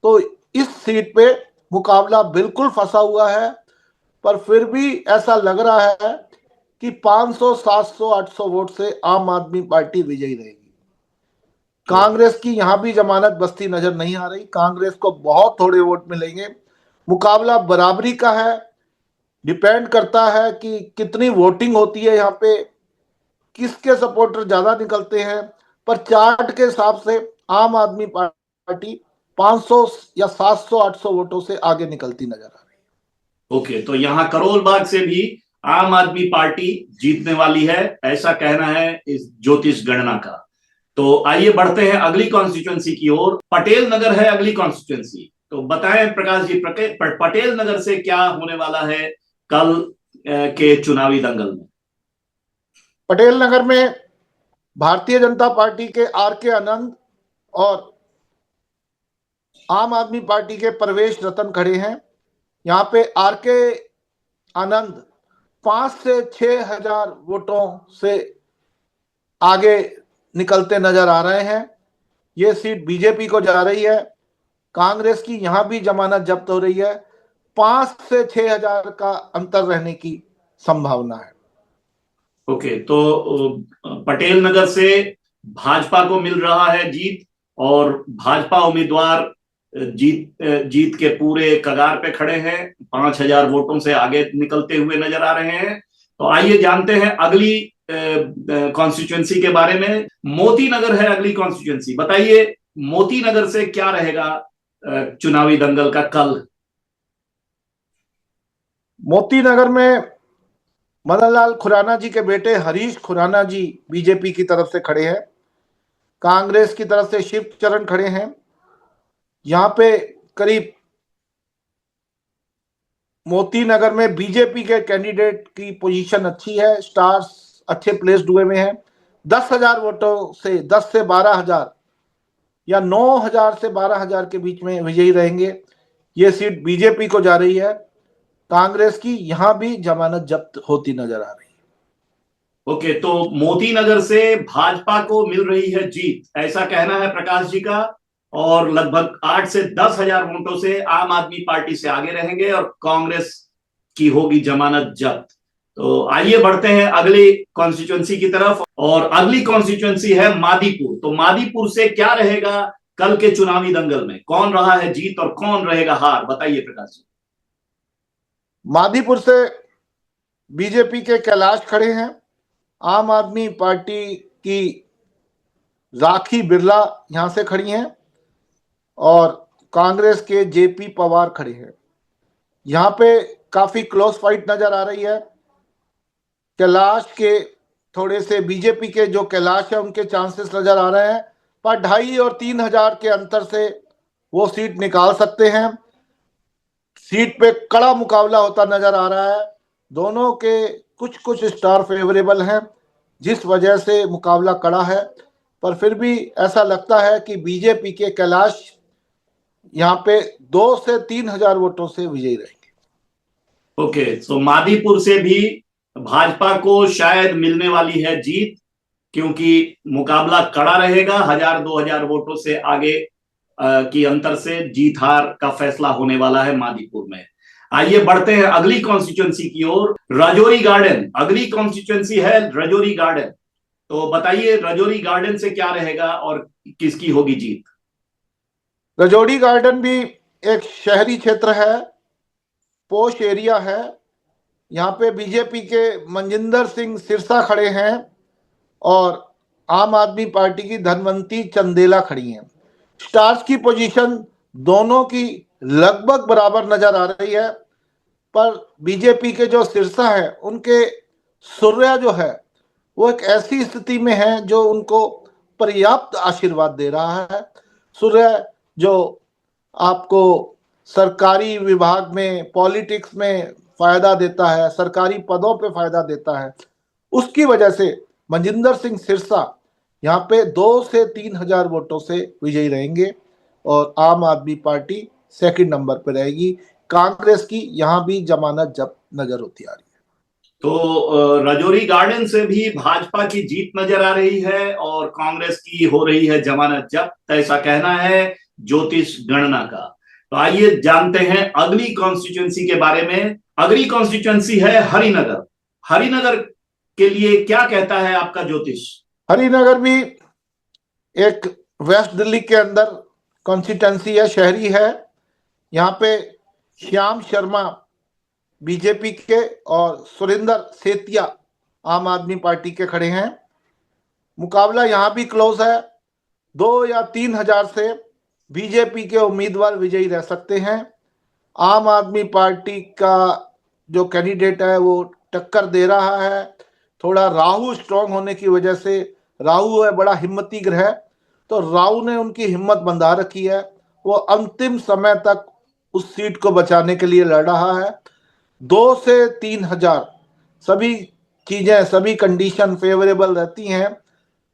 तो इस सीट पे मुकाबला बिल्कुल फंसा हुआ है, पर फिर भी ऐसा लग रहा है कि 500, 700, 800 वोट से आम आदमी पार्टी विजयी रहेगी। कांग्रेस की यहां भी जमानत बस्ती नजर नहीं आ रही। कांग्रेस को बहुत थोड़े वोट मिलेंगे, मुकाबला बराबरी का है। डिपेंड करता है कि कितनी वोटिंग होती है, यहाँ पे किसके सपोर्टर ज्यादा निकलते हैं। पर चार्ट के हिसाब से आम आदमी पार्टी 500 या 700-800 वोटों से आगे निकलती नजर आ रही है। ओके, तो यहां करोल बाग से भी आम आदमी पार्टी जीतने वाली है, ऐसा कहना है इस ज्योतिष गणना का। तो आइए बढ़ते हैं अगली कॉन्स्टिट्यूंसी की ओर। पटेल नगर है अगली कॉन्स्टिट्यूंसी। तो बताएं प्रकाश जी, पटेल नगर से क्या होने वाला है कल के चुनावी दंगल में? पटेल नगर में भारतीय जनता पार्टी के आर के आनंद और आम आदमी पार्टी के प्रवेश रतन खड़े हैं। यहाँ पे आर के आनंद 5 से 6 हजार वोटों से आगे निकलते नजर आ रहे हैं। ये सीट बीजेपी को जा रही है। कांग्रेस की यहां भी जमानत जब्त हो रही है। 5 से 6 हजार का अंतर रहने की संभावना है। ओके, तो पटेल नगर से भाजपा को मिल रहा है जीत, और भाजपा उम्मीदवार जीत के पूरे कगार पे खड़े हैं, 5,000 वोटों से आगे निकलते हुए नजर आ रहे हैं। तो आइए जानते हैं अगली कॉन्स्टिट्यूंसी के बारे में। मोती नगर है अगली कॉन्स्टिट्यूंसी। बताइए मोती नगर से क्या रहेगा चुनावी दंगल का कल? मोती नगर में मदन लाल खुराना जी के बेटे हरीश खुराना जी बीजेपी की तरफ से खड़े हैं। कांग्रेस की तरफ से शिव चरण खड़े हैं। यहाँ पे करीब मोती नगर में बीजेपी के कैंडिडेट की पोजीशन अच्छी है, स्टार्स अच्छे प्लेस्ड हुए में हैं। 10,000 वोटों से 10 से 12,000 या 9,000 से 12,000 के बीच में विजयी रहेंगे। ये सीट बीजेपी को जा रही है। कांग्रेस की यहां भी जमानत जब्त होती नजर आ रही है। ओके, तो मोती नगर से भाजपा को मिल रही है जीत, ऐसा कहना है प्रकाश जी का, और लगभग 8 से 10,000 वोटों से आम आदमी पार्टी से आगे रहेंगे और कांग्रेस की होगी जमानत जब्त। तो आइए बढ़ते हैं अगली कॉन्स्टिट्यूंसी की तरफ, और अगली कॉन्स्टिट्यूंसी है मादीपुर। तो मादीपुर से क्या रहेगा कल के चुनावी दंगल में? कौन रहा है जीत और कौन रहेगा हार? बताइए प्रकाश जी। मादीपुर से बीजेपी के कैलाश खड़े हैं। आम आदमी पार्टी की राखी बिरला यहां से खड़ी हैं और कांग्रेस के जेपी पवार खड़े हैं। यहाँ पे काफी क्लोज फाइट नजर आ रही है। कैलाश के थोड़े से बीजेपी के जो कैलाश है उनके चांसेस नजर आ रहे हैं, पर 2,500 और 3,000 के अंतर से वो सीट निकाल सकते हैं। सीट पे कड़ा मुकाबला होता नजर आ रहा है। दोनों के कुछ कुछ स्टार फेवरेबल हैं, जिस वजह से मुकाबला कड़ा है। पर फिर भी ऐसा लगता है कि बीजेपी के कैलाश यहाँ पे 2 से 3,000 वोटों से विजयी रहेंगे। ओके, तो मादीपुर से भी भाजपा को शायद मिलने वाली है जीत, क्योंकि मुकाबला कड़ा रहेगा। 1,000-2,000 वोटों से आगे की अंतर से जीत हार का फैसला होने वाला है मादीपुर में। आइए बढ़ते हैं अगली कॉन्स्टिट्यूंसी की ओर। राजौरी गार्डन अगली कॉन्स्टिट्यूंसी है, राजौरी गार्डन। तो बताइए राजौरी गार्डन से क्या रहेगा और किसकी होगी जीत? राजौरी गार्डन भी एक शहरी क्षेत्र है, पोश एरिया है। यहाँ पे बीजेपी के मनजिंदर सिंह सिरसा खड़े हैं और आम आदमी पार्टी की धनवंती चंदेला खड़ी हैं। स्टार्स की पोजीशन दोनों की लगभग बराबर नजर आ रही है, पर बीजेपी के जो सिरसा है उनके सूर्या जो है वो एक ऐसी स्थिति में है जो उनको पर्याप्त आशीर्वाद दे रहा है। सूर्या जो आपको सरकारी विभाग में, पॉलिटिक्स में फायदा देता है, सरकारी पदों पे फायदा देता है, उसकी वजह से मनजिंदर सिंह सिरसा यहाँ पे 2 से 3,000 वोटों से विजयी रहेंगे और आम आदमी पार्टी सेकंड नंबर पर रहेगी। कांग्रेस की यहाँ भी जमानत जब्त नजर होती आ रही है। तो राजौरी गार्डन से भी भाजपा की जीत नजर आ रही है और कांग्रेस की हो रही है जमानत जब्त, ऐसा कहना है ज्योतिष गणना का। तो आइए जानते हैं अगली कॉन्स्टिट्यूंसी के बारे में। अगली कॉन्स्टिट्यूंसी है हरिनगर। हरिनगर के लिए क्या कहता है आपका ज्योतिष? हरिनगर भी एक वेस्ट दिल्ली के अंदर कॉन्स्टिट्यूंसी है, शहरी है। यहाँ पे श्याम शर्मा बीजेपी के और सुरेंद्र सेतिया आम आदमी पार्टी के खड़े हैं। मुकाबला यहां भी क्लोज है। 2 या 3 हजार से बीजेपी के उम्मीदवार विजयी रह सकते हैं। आम आदमी पार्टी का जो कैंडिडेट है वो टक्कर दे रहा है। थोड़ा राहु स्ट्रांग होने की वजह से, राहु है बड़ा हिम्मती ग्रह, तो राहु ने उनकी हिम्मत बंधा रखी है। वो अंतिम समय तक उस सीट को बचाने के लिए लड़ रहा है। 2 से 3 हजार सभी चीजें, सभी कंडीशन फेवरेबल रहती हैं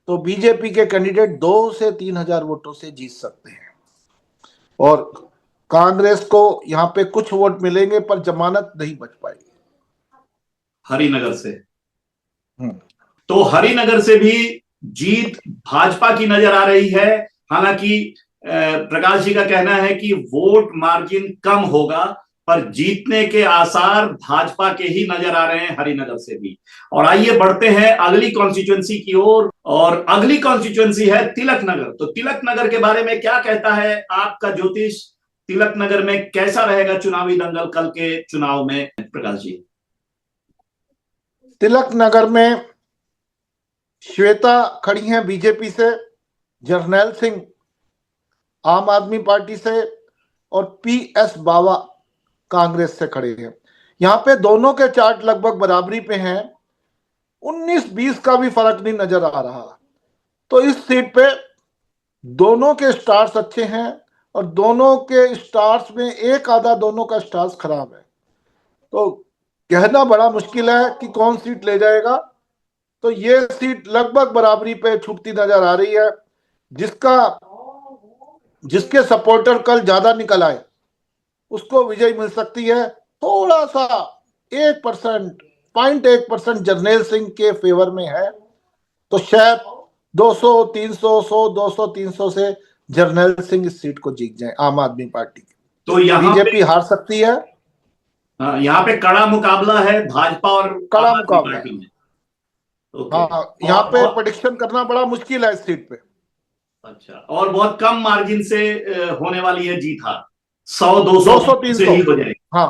तो बीजेपी के कैंडिडेट 2 से 3 हजार वोटों से जीत सकते हैं। और कांग्रेस को यहाँ पे कुछ वोट मिलेंगे पर जमानत नहीं बच पाएगी हरिनगर से। तो हरिनगर से भी जीत भाजपा की नजर आ रही है। हालांकि प्रकाश जी का कहना है कि वोट मार्जिन कम होगा, पर जीतने के आसार भाजपा के ही नजर आ रहे हैं हरिनगर से भी। और आइए बढ़ते हैं अगली कॉन्स्टिट्यूंसी की ओर, और अगली कॉन्स्टिट्यूंसी है तिलक नगर। तो तिलक नगर के बारे में क्या कहता है आपका ज्योतिष? तिलक नगर में कैसा रहेगा चुनावी दंगल कल के चुनाव में, प्रकाश जी? तिलक नगर में श्वेता खड़ी हैं बीजेपी से, जरनैल सिंह आम आदमी पार्टी से और पीएस बावा कांग्रेस से खड़े हैं। यहाँ पे दोनों के चार्ट लगभग बराबरी पे हैं। 19-20 का भी फर्क नहीं नजर आ रहा। तो इस सीट पे दोनों के स्टार्स अच्छे हैं और दोनों के स्टार्स में एक आधा दोनों का स्टार्स खराब है। तो कहना बड़ा मुश्किल है कि कौन सीट ले जाएगा। तो ये सीट लगभग बराबरी पे छूटती नजर आ रही है। जिसके सपोर्टर कल ज्यादा निकल आए उसको विजय मिल सकती है। थोड़ा सा 1%, 0.1% जरनैल सिंह के फेवर में है। तो शायद 200, 300, 100, 200, 300 से जरनैल सिंह इस सीट को जीत जाए आम आदमी पार्टी की। तो यहाँ बीजेपी हार सकती है। यहाँ पे कड़ा मुकाबला है भाजपा और कड़ा आम आदमी मुकाबला है। पार्टी में। ओके। हाँ, यहाँ पे प्रेडिक्शन करना बड़ा मुश्किल है इस सीट पे। अच्छा, और बहुत कम मार्जिन से होने वाली है जीत हार। 100-200 से ही हो जाएगी। हाँ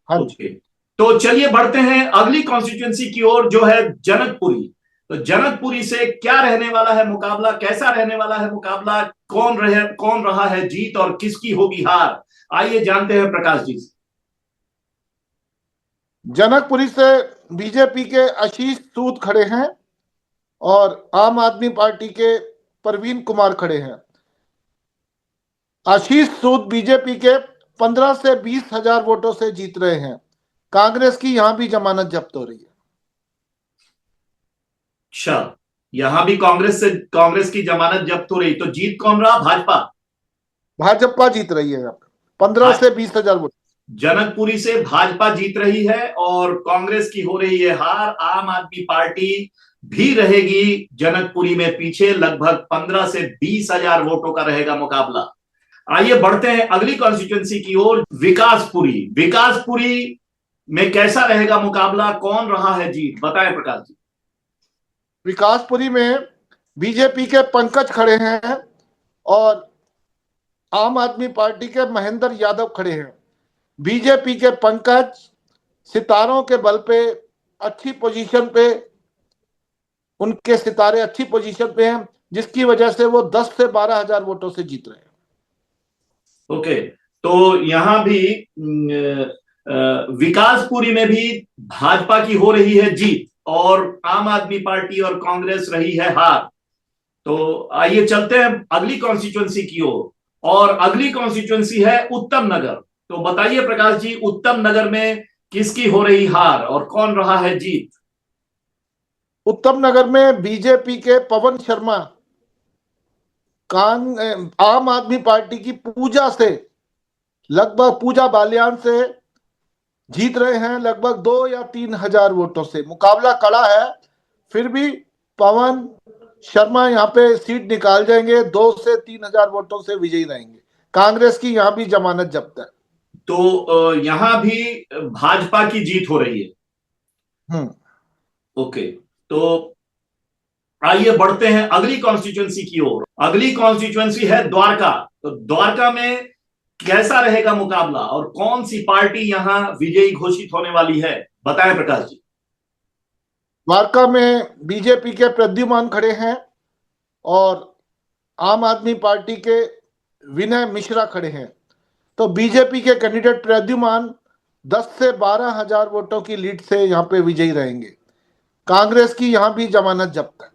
हाँ। ओके, तो चलिए बढ़ते हैं अगली कॉन्स्टिट्यूंसी की ओर, जो है जनकपुरी। तो जनकपुरी से क्या रहने वाला है मुकाबला, कैसा रहने वाला है मुकाबला, कौन रहा है जीत और किसकी होगी हार? आइए जानते हैं प्रकाश जी से। जनकपुरी से बीजेपी के आशीष सूद खड़े हैं और आम आदमी पार्टी के परवीन कुमार खड़े हैं। आशीष सूद बीजेपी के 15 से 20 हजार वोटों से जीत रहे हैं। कांग्रेस की यहां भी जमानत जब्त हो रही है। अच्छा, यहां भी कांग्रेस की जमानत जब्त हो रही, तो जीत कौन रहा? भाजपा जीत रही है 15 से 20 हजार वोट। जनकपुरी से भाजपा जीत रही है और कांग्रेस की हो रही है हार। आम आदमी पार्टी भी रहेगी जनकपुरी में पीछे, लगभग 15 से 20 हजार वोटों का रहेगा मुकाबला। आइए बढ़ते हैं अगली कॉन्स्टिट्यूंसी की ओर, विकासपुरी। विकासपुरी में कैसा रहेगा मुकाबला, कौन रहा है जीत, बताएं प्रकाश जी। विकासपुरी में बीजेपी के पंकज खड़े हैं और आम आदमी पार्टी के महेंद्र यादव खड़े हैं। बीजेपी के पंकज सितारों के बल पे अच्छी पोजीशन पे, उनके सितारे अच्छी पोजीशन पे हैं, जिसकी वजह से वो 10 से 12 हजार वोटों से जीत रहे हैं। ओके, तो यहां भी विकासपुरी में भी भाजपा की हो रही है जीत और आम आदमी पार्टी और कांग्रेस रही है हार। तो आइए चलते हैं अगली कॉन्स्टिट्यूंसी की ओर, और अगली कॉन्स्टिट्यूंसी है उत्तम नगर। तो बताइए प्रकाश जी, उत्तम नगर में किसकी हो रही हार और कौन रहा है जीत? उत्तम नगर में बीजेपी के पवन शर्मा आम आदमी पार्टी की पूजा से, लगभग पूजा बालियान से जीत रहे हैं, लगभग 2 या 3 हजार वोटों से। मुकाबला कड़ा है, फिर भी पवन शर्मा यहाँ पे सीट निकाल जाएंगे। 2 से 3 हजार वोटों से विजयी रहेंगे। कांग्रेस की यहाँ भी जमानत जब्त है। तो यहां भी भाजपा की जीत हो रही है। ओके, तो आइए बढ़ते हैं अगली कॉन्स्टिट्यूंसी की ओर। अगली कॉन्स्टिट्यूंसी है द्वारका। तो द्वारका में कैसा रहेगा मुकाबला और कौन सी पार्टी यहां विजयी घोषित होने वाली है, बताएं प्रकाश जी। द्वारका में बीजेपी के प्रद्युमान खड़े हैं और आम आदमी पार्टी के विनय मिश्रा खड़े हैं। तो बीजेपी के कैंडिडेट प्रद्युमान 10 से 12 हजार वोटों की लीड से यहाँ पे विजयी रहेंगे। कांग्रेस की यहाँ भी जमानत जब्त है।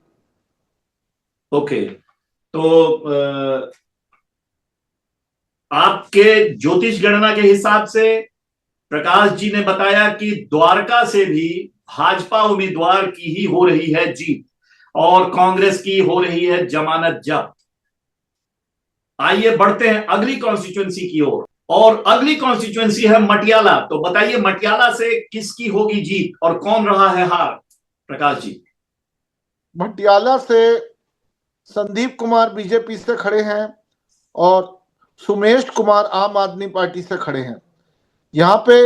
ओके, तो आपके ज्योतिष गणना के हिसाब से प्रकाश जी ने बताया कि द्वारका से भी भाजपा उम्मीदवार की ही हो रही है जीत और कांग्रेस की हो रही है जमानत जब्त। आइए बढ़ते हैं अगली कॉन्स्टिट्यूंसी की ओर, और अगली कॉन्स्टिट्यूंसी है मटियाला। तो बताइए मटियाला से किसकी होगी जीत और कौन रहा है हार, प्रकाश जी। मटियाला से संदीप कुमार बीजेपी से खड़े हैं और सुमेश कुमार आम आदमी पार्टी से खड़े हैं। यहाँ पे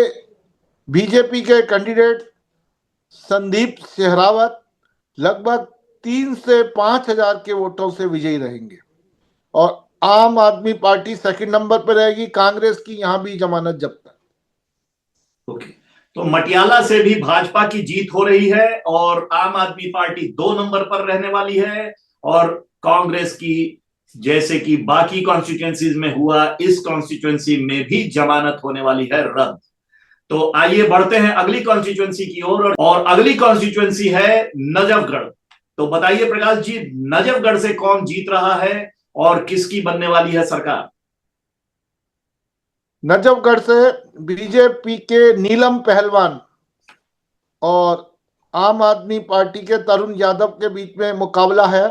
बीजेपी के कैंडिडेट संदीप सहरावत लगभग 3 से 5 हजार के वोटों से विजयी रहेंगे और आम आदमी पार्टी सेकंड नंबर पर रहेगी। कांग्रेस की यहाँ भी जमानत जब्त है। ओके, तो मटियाला से भी भाजपा की जीत हो रही है और आम आदमी पार्टी 2 नंबर पर रहने वाली है और कांग्रेस की, जैसे कि बाकी कॉन्स्टिट्यूएंसीज में हुआ, इस कॉन्स्टिट्यूएंसी में भी जमानत होने वाली है रद्द। तो आइए बढ़ते हैं अगली कॉन्स्टिट्यूएंसी की ओर, और अगली कॉन्स्टिट्यूएंसी है नजफगढ़। तो बताइए प्रकाश जी, नजफगढ़ से कौन जीत रहा है और किसकी बनने वाली है सरकार। नजफगढ़ से बीजेपी के नीलम पहलवान और आम आदमी पार्टी के तरुण यादव के बीच में मुकाबला है।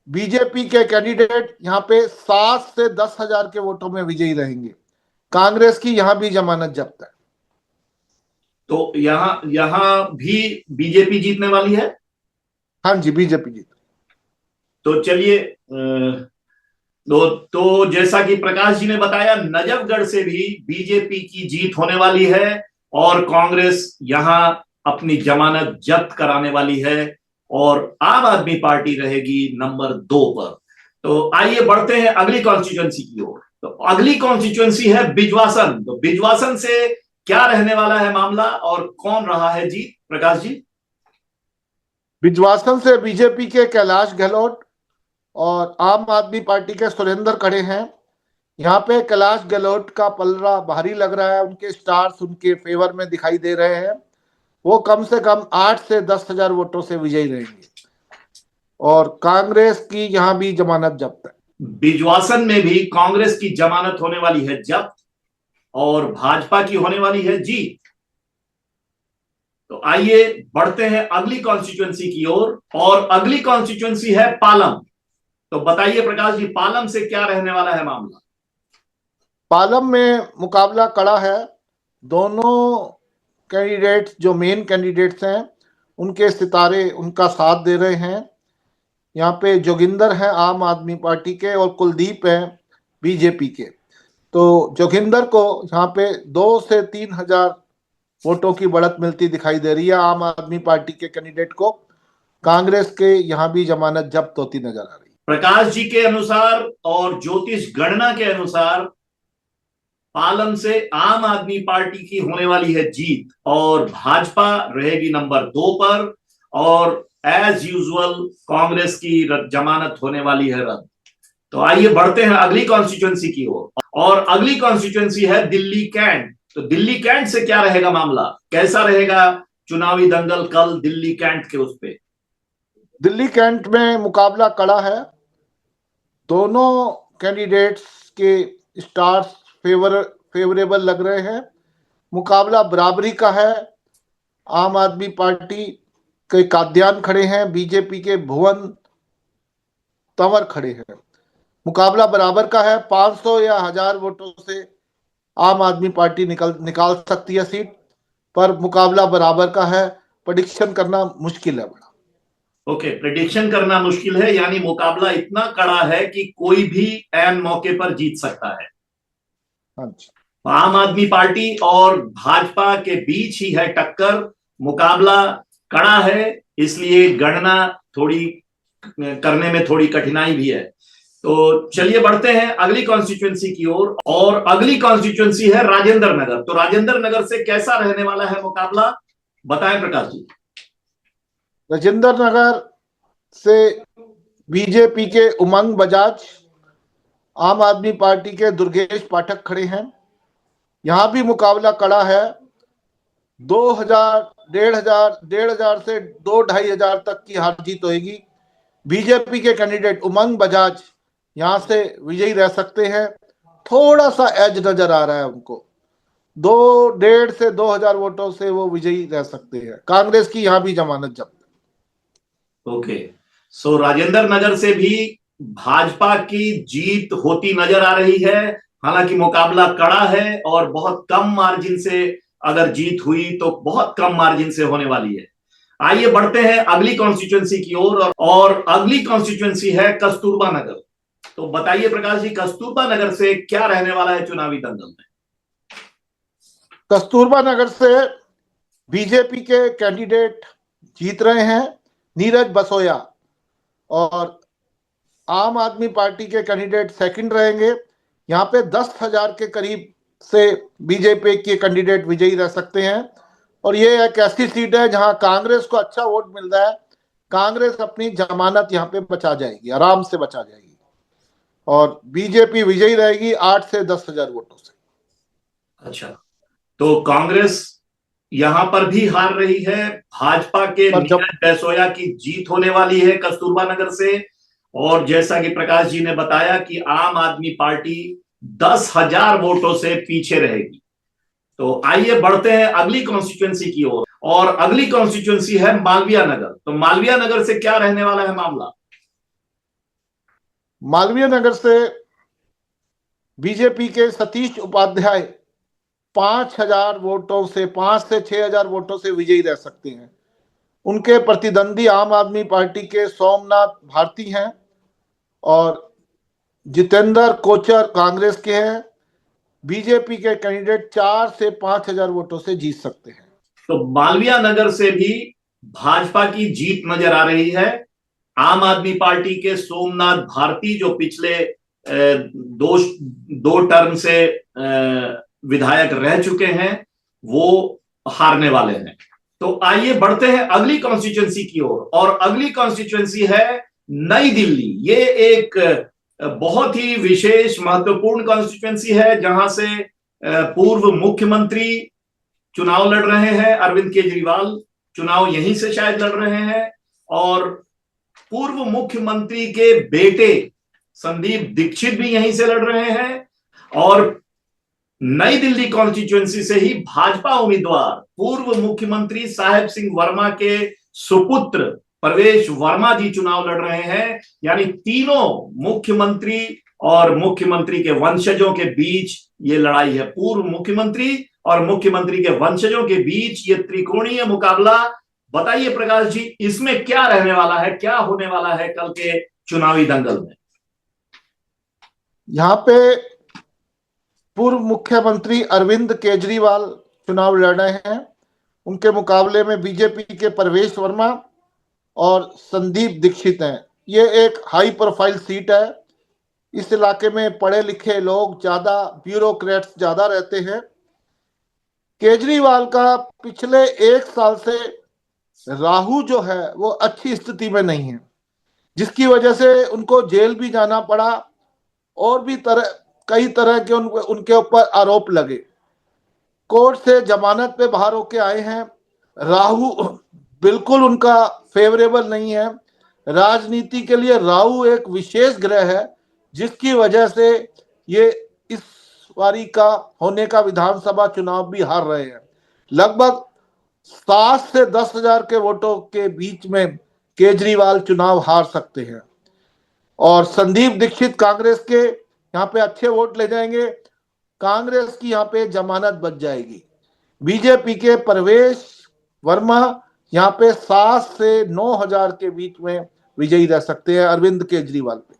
बीजेपी के कैंडिडेट यहाँ पे 7 से 10 हजार के वोटों में विजयी रहेंगे। कांग्रेस की यहाँ भी जमानत जब्त है। तो यहां यहां भी बीजेपी जीतने वाली है। हाँ जी, बीजेपी जीत। तो चलिए, तो जैसा कि प्रकाश जी ने बताया, नजफगढ़ से भी बीजेपी की जीत होने वाली है और कांग्रेस यहां अपनी जमानत जब्त कराने वाली है और आम आदमी पार्टी रहेगी नंबर 2 पर। तो आइए बढ़ते हैं अगली कॉन्स्टिट्यूएंसी की ओर। तो अगली कॉन्स्टिट्यूएंसी है बिजवासन। तो बिजवासन से क्या रहने वाला है मामला और कौन रहा है जीत, प्रकाश जी। बिजवासन से बीजेपी के कैलाश गहलोत और आम आदमी पार्टी के सुरेंद्र खड़े हैं। यहाँ पे कैलाश गहलोत का पलड़ा भारी लग रहा है। उनके स्टार्स उनके फेवर में दिखाई दे रहे हैं। वो कम से कम 8 से 10 हजार वोटों से विजयी रहेंगे और कांग्रेस की यहाँ भी जमानत जब्त है। बिजवासन में भी कांग्रेस की जमानत होने वाली है जब्त और भाजपा की होने वाली है जीत। तो आइए बढ़ते हैं अगली कॉन्स्टिट्यूएंसी की ओर, और अगली कॉन्स्टिट्यूएंसी है पालम। तो बताइए प्रकाश जी, पालम से क्या रहने वाला है मामला। पालम में मुकाबला कड़ा है। दोनों कैंडिडेट्स जो मेन कैंडिडेट्स हैं उनके सितारे उनका साथ दे रहे हैं। यहाँ पे जोगिंदर हैं आम आदमी पार्टी के और कुलदीप हैं बीजेपी के। तो जोगिंदर को यहाँ पे 2 से 3 हजार वोटों की बढ़त मिलती दिखाई दे रही है आम आदमी पार्टी के कैंडिडेट को। कांग्रेस के यहाँ भी जमानत जब्त होती नजर आ रही है। प्रकाश जी के अनुसार और ज्योतिष गणना के अनुसार पालम से आम आदमी पार्टी की होने वाली है जीत और भाजपा रहेगी नंबर 2 पर और एज यूजुअल कांग्रेस की जमानत होने वाली है रद्द। तो आइए बढ़ते हैं अगली कॉन्स्टिट्यूएंसी की ओर, और अगली कॉन्स्टिट्यूएंसी है दिल्ली कैंट। तो दिल्ली कैंट से क्या रहेगा मामला, कैसा रहेगा चुनावी दंगल कल दिल्ली कैंट के उस पे। दिल्ली कैंट में मुकाबला कड़ा है। दोनों कैंडिडेट्स के स्टार्स फेवरेबल लग रहे हैं। मुकाबला बराबरी का है। आम आदमी पार्टी के काद्यान खड़े हैं, बीजेपी के भुवन तंवर खड़े हैं। मुकाबला बराबर का है। 500 या 1000 वोटों से आम आदमी पार्टी निकाल सकती है सीट, पर मुकाबला बराबर का है। प्रेडिक्शन करना मुश्किल है बड़ा। ओके, प्रेडिक्शन करना मुश्किल है, यानी मुकाबला इतना कड़ा है कि कोई भी ऐन मौके पर जीत सकता है। हाँ जी। आम आदमी पार्टी और भाजपा के बीच ही है टक्कर, मुकाबला कड़ा है, इसलिए गणना थोड़ी करने में थोड़ी कठिनाई भी है। तो चलिए बढ़ते हैं अगली कॉन्स्टिट्यूंसी की ओर, और अगली कॉन्स्टिट्यूंसी है राजेंद्र नगर। तो राजेंद्र नगर से कैसा रहने वाला है मुकाबला, बताएं प्रकाश जी। राजेंद्र नगर से बीजेपी के उमंग बजाज, आम आदमी पार्टी के दुर्गेश पाठक खड़े हैं। यहां भी मुकाबला कड़ा है। 2000, 1,500 से 2,500 तक की हार जीत होगी। बीजेपी के कैंडिडेट उमंग बजाज यहां से विजयी रह सकते हैं। थोड़ा सा एज नजर आ रहा है उनको। 1,500 से 2,000 वोटों से वो विजयी रह सकते हैं। कांग्रेस की यहां भी जमानत जब्त। ओके, सो राजेंद्र नगर से भी भाजपा की जीत होती नजर आ रही है। हालांकि मुकाबला कड़ा है और बहुत कम मार्जिन से अगर जीत हुई तो बहुत कम मार्जिन से होने वाली है। आइए बढ़ते हैं अगली कॉन्स्टिट्यूंसी की ओर, और अगली कॉन्स्टिट्यूंसी है कस्तूरबा नगर। तो बताइए प्रकाश जी, कस्तूरबा नगर से क्या रहने वाला है चुनावी दंगल में? कस्तूरबा नगर से बीजेपी के कैंडिडेट जीत रहे हैं, नीरज बसोया, और आम आदमी पार्टी के कैंडिडेट सेकंड रहेंगे। यहाँ पे 10,000 के करीब से बीजेपी के कैंडिडेट विजयी रह सकते हैं। और ये एक ऐसी सीट है जहां कांग्रेस को अच्छा वोट मिल रहा है। कांग्रेस अपनी जमानत यहाँ पे बचा जाएगी, आराम से बचा जाएगी, और बीजेपी विजयी रहेगी 8 से 10,000 वोटों से। अच्छा, तो कांग्रेस यहां पर भी हार रही है, भाजपा के पर जब नीरज बैसोया की जीत होने वाली है कस्तूरबा नगर से। और जैसा कि प्रकाश जी ने बताया कि आम आदमी पार्टी 10,000 वोटों से पीछे रहेगी। तो आइए बढ़ते हैं अगली कॉन्स्टिट्यूंसी की ओर, और अगली कॉन्स्टिट्यूंसी है मालवीय नगर। तो मालवीय नगर से क्या रहने वाला है मामला? मालवीय नगर से बीजेपी के सतीश उपाध्याय 5,000 वोटों से, 5 से 6,000 वोटों से विजयी रह सकते हैं। उनके प्रतिद्वंदी आम आदमी पार्टी के सोमनाथ भारती हैं, और जितेंद्र कोचर कांग्रेस के हैं। बीजेपी के कैंडिडेट 4 से 5,000 वोटों से जीत सकते हैं। तो मालवीय नगर से भी भाजपा की जीत नजर आ रही है। आम आदमी पार्टी के सोमनाथ भारती, जो पिछले दो दो टर्म से विधायक रह चुके हैं, वो हारने वाले हैं। तो आइए बढ़ते हैं अगली कॉन्स्टिट्यूंसी की ओर, और अगली कॉन्स्टिट्यूंसी है नई दिल्ली। ये एक बहुत ही विशेष महत्वपूर्ण कॉन्स्टिट्यूंसी है, जहां से पूर्व मुख्यमंत्री चुनाव लड़ रहे हैं। अरविंद केजरीवाल चुनाव यहीं से शायद लड़ रहे हैं, और पूर्व मुख्यमंत्री के बेटे संदीप दीक्षित भी यहीं से लड़ रहे हैं। और नई दिल्ली कॉन्स्टिट्यूंसी से ही भाजपा उम्मीदवार पूर्व मुख्यमंत्री साहेब सिंह वर्मा के सुपुत्र प्रवेश वर्मा जी चुनाव लड़ रहे हैं। यानी तीनों मुख्यमंत्री और मुख्यमंत्री के वंशजों के बीच ये लड़ाई है। पूर्व मुख्यमंत्री और मुख्यमंत्री के वंशजों के बीच ये त्रिकोणीय मुकाबला। बताइए प्रकाश जी, इसमें क्या रहने वाला है, क्या होने वाला है कल के चुनावी दंगल में? यहाँ पे पूर्व मुख्यमंत्री अरविंद केजरीवाल चुनाव लड़ रहे हैं। उनके मुकाबले में बीजेपी के प्रवेश वर्मा और संदीप दीक्षित हैं। ये एक हाई प्रोफाइल सीट है। इस इलाके में पढ़े लिखे लोग ज्यादा, ब्यूरोक्रेट्स ज्यादा रहते हैं। केजरीवाल का पिछले 1 साल से राहु जो है वो अच्छी स्थिति में नहीं है, जिसकी वजह से उनको जेल भी जाना पड़ा, और भी कई तरह के उनके ऊपर आरोप लगे। कोर्ट से जमानत पे बाहर होके आए हैं। राहु बिल्कुल उनका फेवरेबल नहीं है। राजनीति के लिए राहु एक विशेष ग्रह है, जिसकी वजह से ये इस बारी का होने का विधानसभा चुनाव भी हार रहे हैं। लगभग 7 से 10,000 के वोटों के बीच में केजरीवाल चुनाव हार सकते हैं। और संदीप दीक्षित कांग्रेस के यहाँ पे अच्छे वोट ले जाएंगे। कांग्रेस की यहाँ पे जमानत बच जाएगी। बीजेपी के प्रवेश वर्मा यहाँ पे 7 से 9,000 के बीच में विजयी रह सकते हैं अरविंद केजरीवाल पे।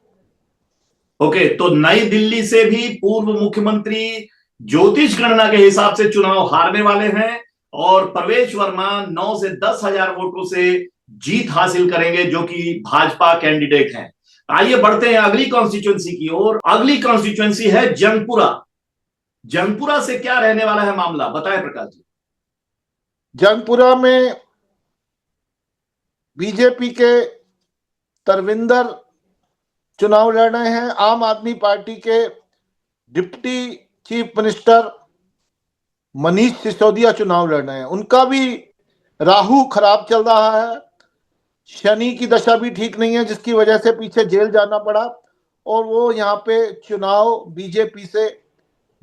ओके, तो नई दिल्ली से भी पूर्व मुख्यमंत्री ज्योतिष गणना के हिसाब से चुनाव हारने वाले हैं, और प्रवेश वर्मा 9 से 10,000 वोटों से जीत हासिल करेंगे, जो कि भाजपा कैंडिडेट हैं। आइए बढ़ते हैं अगली कॉन्स्टिट्यूंसी की ओर। अगली कॉन्स्टिट्यूंसी है जंगपुरा। जंगपुरा से क्या रहने वाला है मामला, बताएं प्रकाश जी। जंगपुरा में बीजेपी के तरविंदर चुनाव लड़ रहे हैं। आम आदमी पार्टी के deputy chief minister Manish Sisodia चुनाव लड़ रहे हैं। उनका भी राहु खराब चल रहा है, शनि की दशा भी ठीक नहीं है, जिसकी वजह से पीछे जेल जाना पड़ा और वो यहाँ पे चुनाव बीजेपी से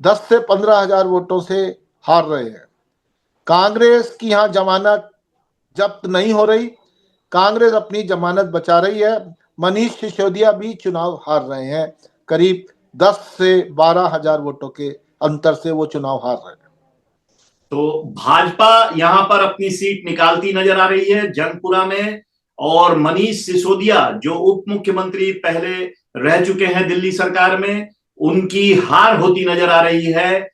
10 से 15 हजार वोटों से हार रहे हैं। कांग्रेस की यहाँ जमानत जब्त नहीं हो रही, कांग्रेस अपनी जमानत बचा रही है। मनीष सिसोदिया भी चुनाव हार रहे हैं, करीब 10 से 12 हजार वोटों के अंतर से वो चुनाव हार रहे हैं। तो भाजपा यहां पर अपनी सीट निकालती नजर आ रही है जंगपुरा में, और मनीष सिसोदिया जो उप मुख्यमंत्री पहले रह चुके हैं दिल्ली सरकार में, उनकी हार होती नजर आ रही है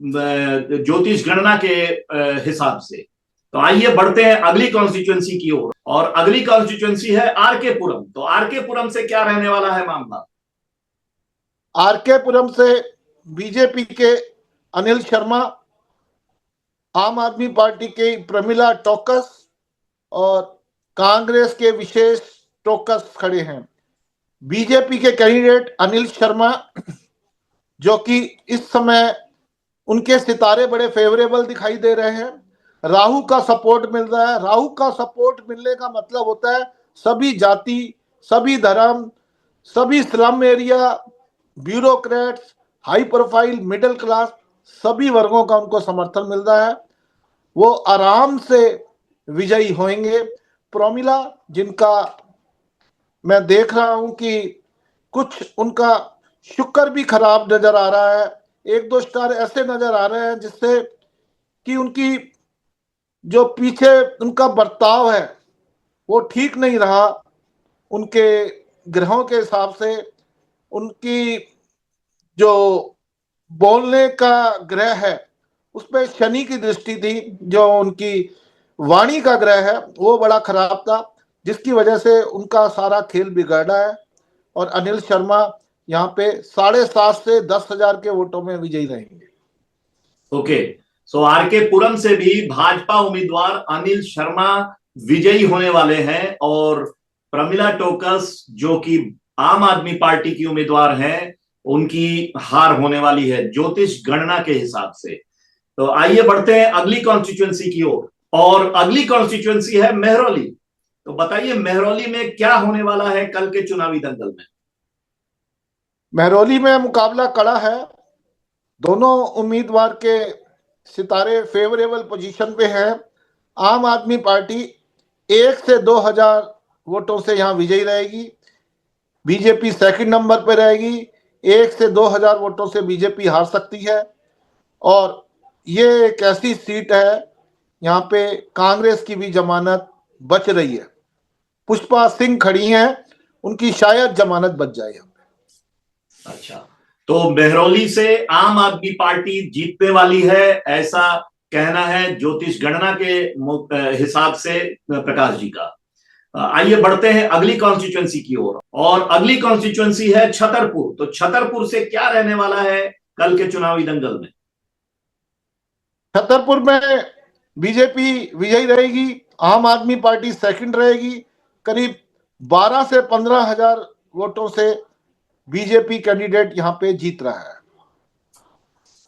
ज्योतिष गणना के हिसाब से। तो आइए बढ़ते हैं अगली कॉन्स्टिट्यूंसी की ओर, और अगली कॉन्स्टिट्यूंसी है आरके पुरम। तो आरके पुरम से क्या रहने वाला है मामला? आरके पुरम से बीजेपी के अनिल शर्मा, आम आदमी पार्टी के प्रमिला टोकस और कांग्रेस के विशेष टोकस खड़े हैं। बीजेपी के कैंडिडेट अनिल शर्मा, जो कि इस समय उनके सितारे बड़े फेवरेबल दिखाई दे रहे हैं, राहु का सपोर्ट मिल रहा है। राहु का सपोर्ट मिलने का मतलब होता है सभी जाति, सभी धर्म, सभी slum area, bureaucrats, high profile, middle class, सभी वर्गों का उनको समर्थन मिल रहा है। वो आराम से विजयी होंगे। प्रोमिला, जिनका मैं देख रहा हूं कि कुछ उनका शुक्र भी खराब नजर आ रहा है, 1-2 स्टार ऐसे नजर आ रहे हैं जिससे कि उनकी जो पीछे उनका बर्ताव है वो ठीक नहीं रहा। उनके ग्रहों के हिसाब से उनकी जो बोलने का ग्रह है उस पर शनि की दृष्टि थी, जो उनकी वाणी का ग्रह है वो बड़ा खराब था, जिसकी वजह से उनका सारा खेल बिगड़ रहा है। और अनिल शर्मा यहाँ पे 7.5 से 10 हजार के वोटों में विजयी रहेंगे। ओके, सो आरके पुरम से भी भाजपा उम्मीदवार अनिल शर्मा विजयी होने वाले हैं, और प्रमिला टोकस जो कि आम आदमी पार्टी की उम्मीदवार हैं, उनकी हार होने वाली है ज्योतिष गणना के हिसाब से। तो आइए बढ़ते हैं अगली कॉन्स्टिट्यूंसी की ओर, और अगली कॉन्स्टिट्यूंसी है मेहरौली। तो बताइए मेहरौली में क्या होने वाला है कल के चुनावी दंगल में? महरौली में मुकाबला कड़ा है। दोनों उम्मीदवार के सितारे फेवरेबल पोजीशन पे हैं। आम आदमी पार्टी 1 से 2 हजार वोटों से यहाँ विजयी रहेगी। बीजेपी सेकंड नंबर पे रहेगी, 1 से 2 हजार वोटों से बीजेपी हार सकती है। और ये एक ऐसी सीट है यहाँ पे कांग्रेस की भी जमानत बच रही है। पुष्पा सिंह खड़ी हैं, उनकी शायद जमानत बच जाए। अच्छा, तो मेहरौली से आम आदमी पार्टी जीतने वाली है, ऐसा कहना है ज्योतिष गणना के हिसाब से प्रकाश जी का। आइए बढ़ते हैं अगली कॉन्स्टिट्यूंसी की ओर, और अगली कॉन्स्टिट्यूंसी है छतरपुर। तो छतरपुर से क्या रहने वाला है कल के चुनावी दंगल में? छतरपुर में बीजेपी विजयी रहेगी, आम आदमी पार्टी सेकंड रहेगी। करीब 12 से 15 हजार वोटों से बीजेपी कैंडिडेट यहाँ पे जीत रहा है।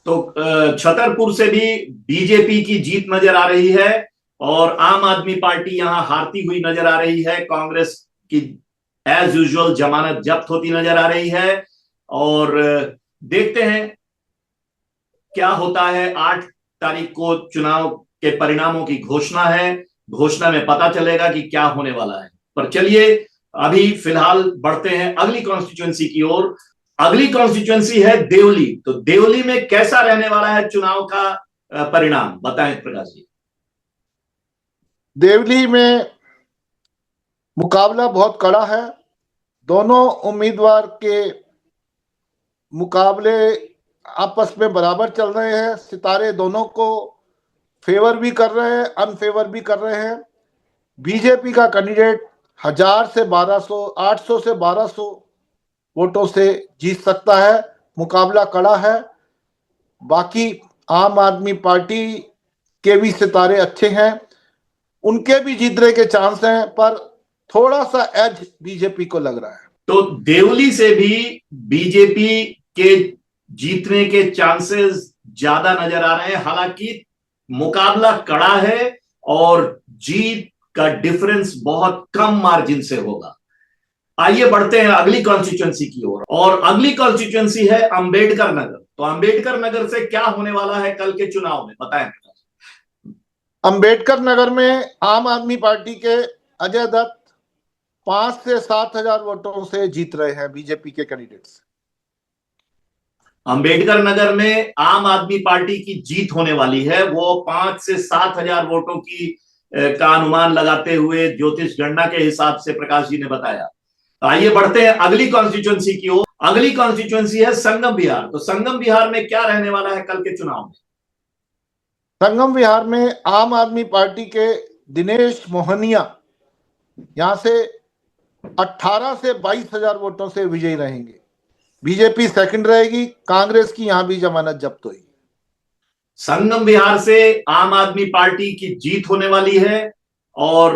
तो छतरपुर से भी बीजेपी की जीत नजर आ रही है, और आम आदमी पार्टी यहां हारती हुई नजर आ रही है। कांग्रेस की एज यूजुअल जमानत जब्त होती नजर आ रही है, और देखते हैं क्या होता है। 8 तारीख को चुनाव के परिणामों की घोषणा है, घोषणा में पता चलेगा कि क्या होने वाला है। पर चलिए अभी फिलहाल बढ़ते हैं अगली कॉन्स्टिट्यूंसी की ओर। अगली कॉन्स्टिट्यूंसी है देवली। तो देवली में कैसा रहने वाला है चुनाव का परिणाम, बताएं प्रकाश जी। देवली में मुकाबला बहुत कड़ा है। दोनों उम्मीदवार के मुकाबले आपस में बराबर चल रहे हैं। सितारे दोनों को फेवर भी कर रहे हैं, अनफेवर भी कर रहे हैं। बीजेपी का कैंडिडेट 1000 से 1200, 800 से 1200 वोटों से जीत सकता है। मुकाबला कड़ा है। बाकी आम आदमी पार्टी के भी सितारे अच्छे हैं, उनके भी जीतने के चांस हैं, पर थोड़ा सा एज बीजेपी को लग रहा है। तो देवली से भी बीजेपी के जीतने के चांसेस ज्यादा नजर आ रहे हैं। हालांकि मुकाबला कड़ा है और जीत का डिफरेंस बहुत कम मार्जिन से होगा। आइए बढ़ते हैं अगली कॉन्स्टिट्यूंसी की ओर, और अगली कॉन्स्टिट्यूंसी है अंबेडकर नगर। तो अंबेडकर नगर से क्या होने वाला है कल के चुनाव में, बताएं। अंबेडकर नगर में आम आदमी पार्टी के अजय दत्त 5 से 7 हजार वोटों से जीत रहे हैं बीजेपी के कैंडिडेट्स। अंबेडकर नगर में आम आदमी पार्टी की जीत होने वाली है। वो 5 से 7 हजार वोटों की का अनुमान लगाते हुए ज्योतिष गणना के हिसाब से प्रकाश जी ने बताया। तो आइए बढ़ते हैं अगली कॉन्स्टिट्यूंसी की ओर। अगली कॉन्स्टिट्यूंसी है संगम विहार। तो संगम विहार में क्या रहने वाला है कल के चुनाव में? संगम विहार में आम आदमी पार्टी के दिनेश मोहनिया यहां से 18 से 22 हजार वोटों से विजयी रहेंगे। बीजेपी सेकंड रहेगी। कांग्रेस की यहां भी जमानत जब्त हुई। संगम विहार से आम आदमी पार्टी की जीत होने वाली है और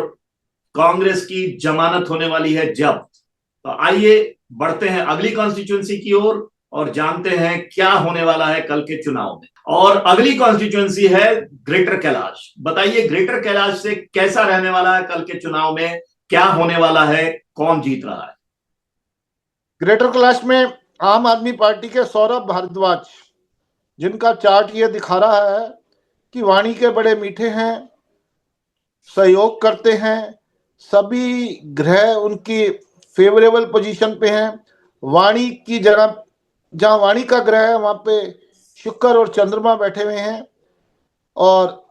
कांग्रेस की जमानत होने वाली है जब्त। तो आइए बढ़ते हैं अगली कॉन्स्टिट्यूंसी की ओर और जानते हैं क्या होने वाला है कल के चुनाव में। और अगली कॉन्स्टिट्यूंसी है ग्रेटर कैलाश। बताइए ग्रेटर कैलाश से कैसा रहने वाला है कल के चुनाव में, क्या होने वाला है, कौन जीत रहा है? ग्रेटर कैलाश में आम आदमी पार्टी के सौरभ भारद्वाज, जिनका चार्ट ये दिखा रहा है कि वाणी के बड़े मीठे हैं, सहयोग करते हैं, सभी ग्रह उनकी फेवरेबल पोजीशन पे हैं। वाणी की जगह, जहां वाणी का ग्रह है वहां पे शुक्र और चंद्रमा बैठे हुए हैं, और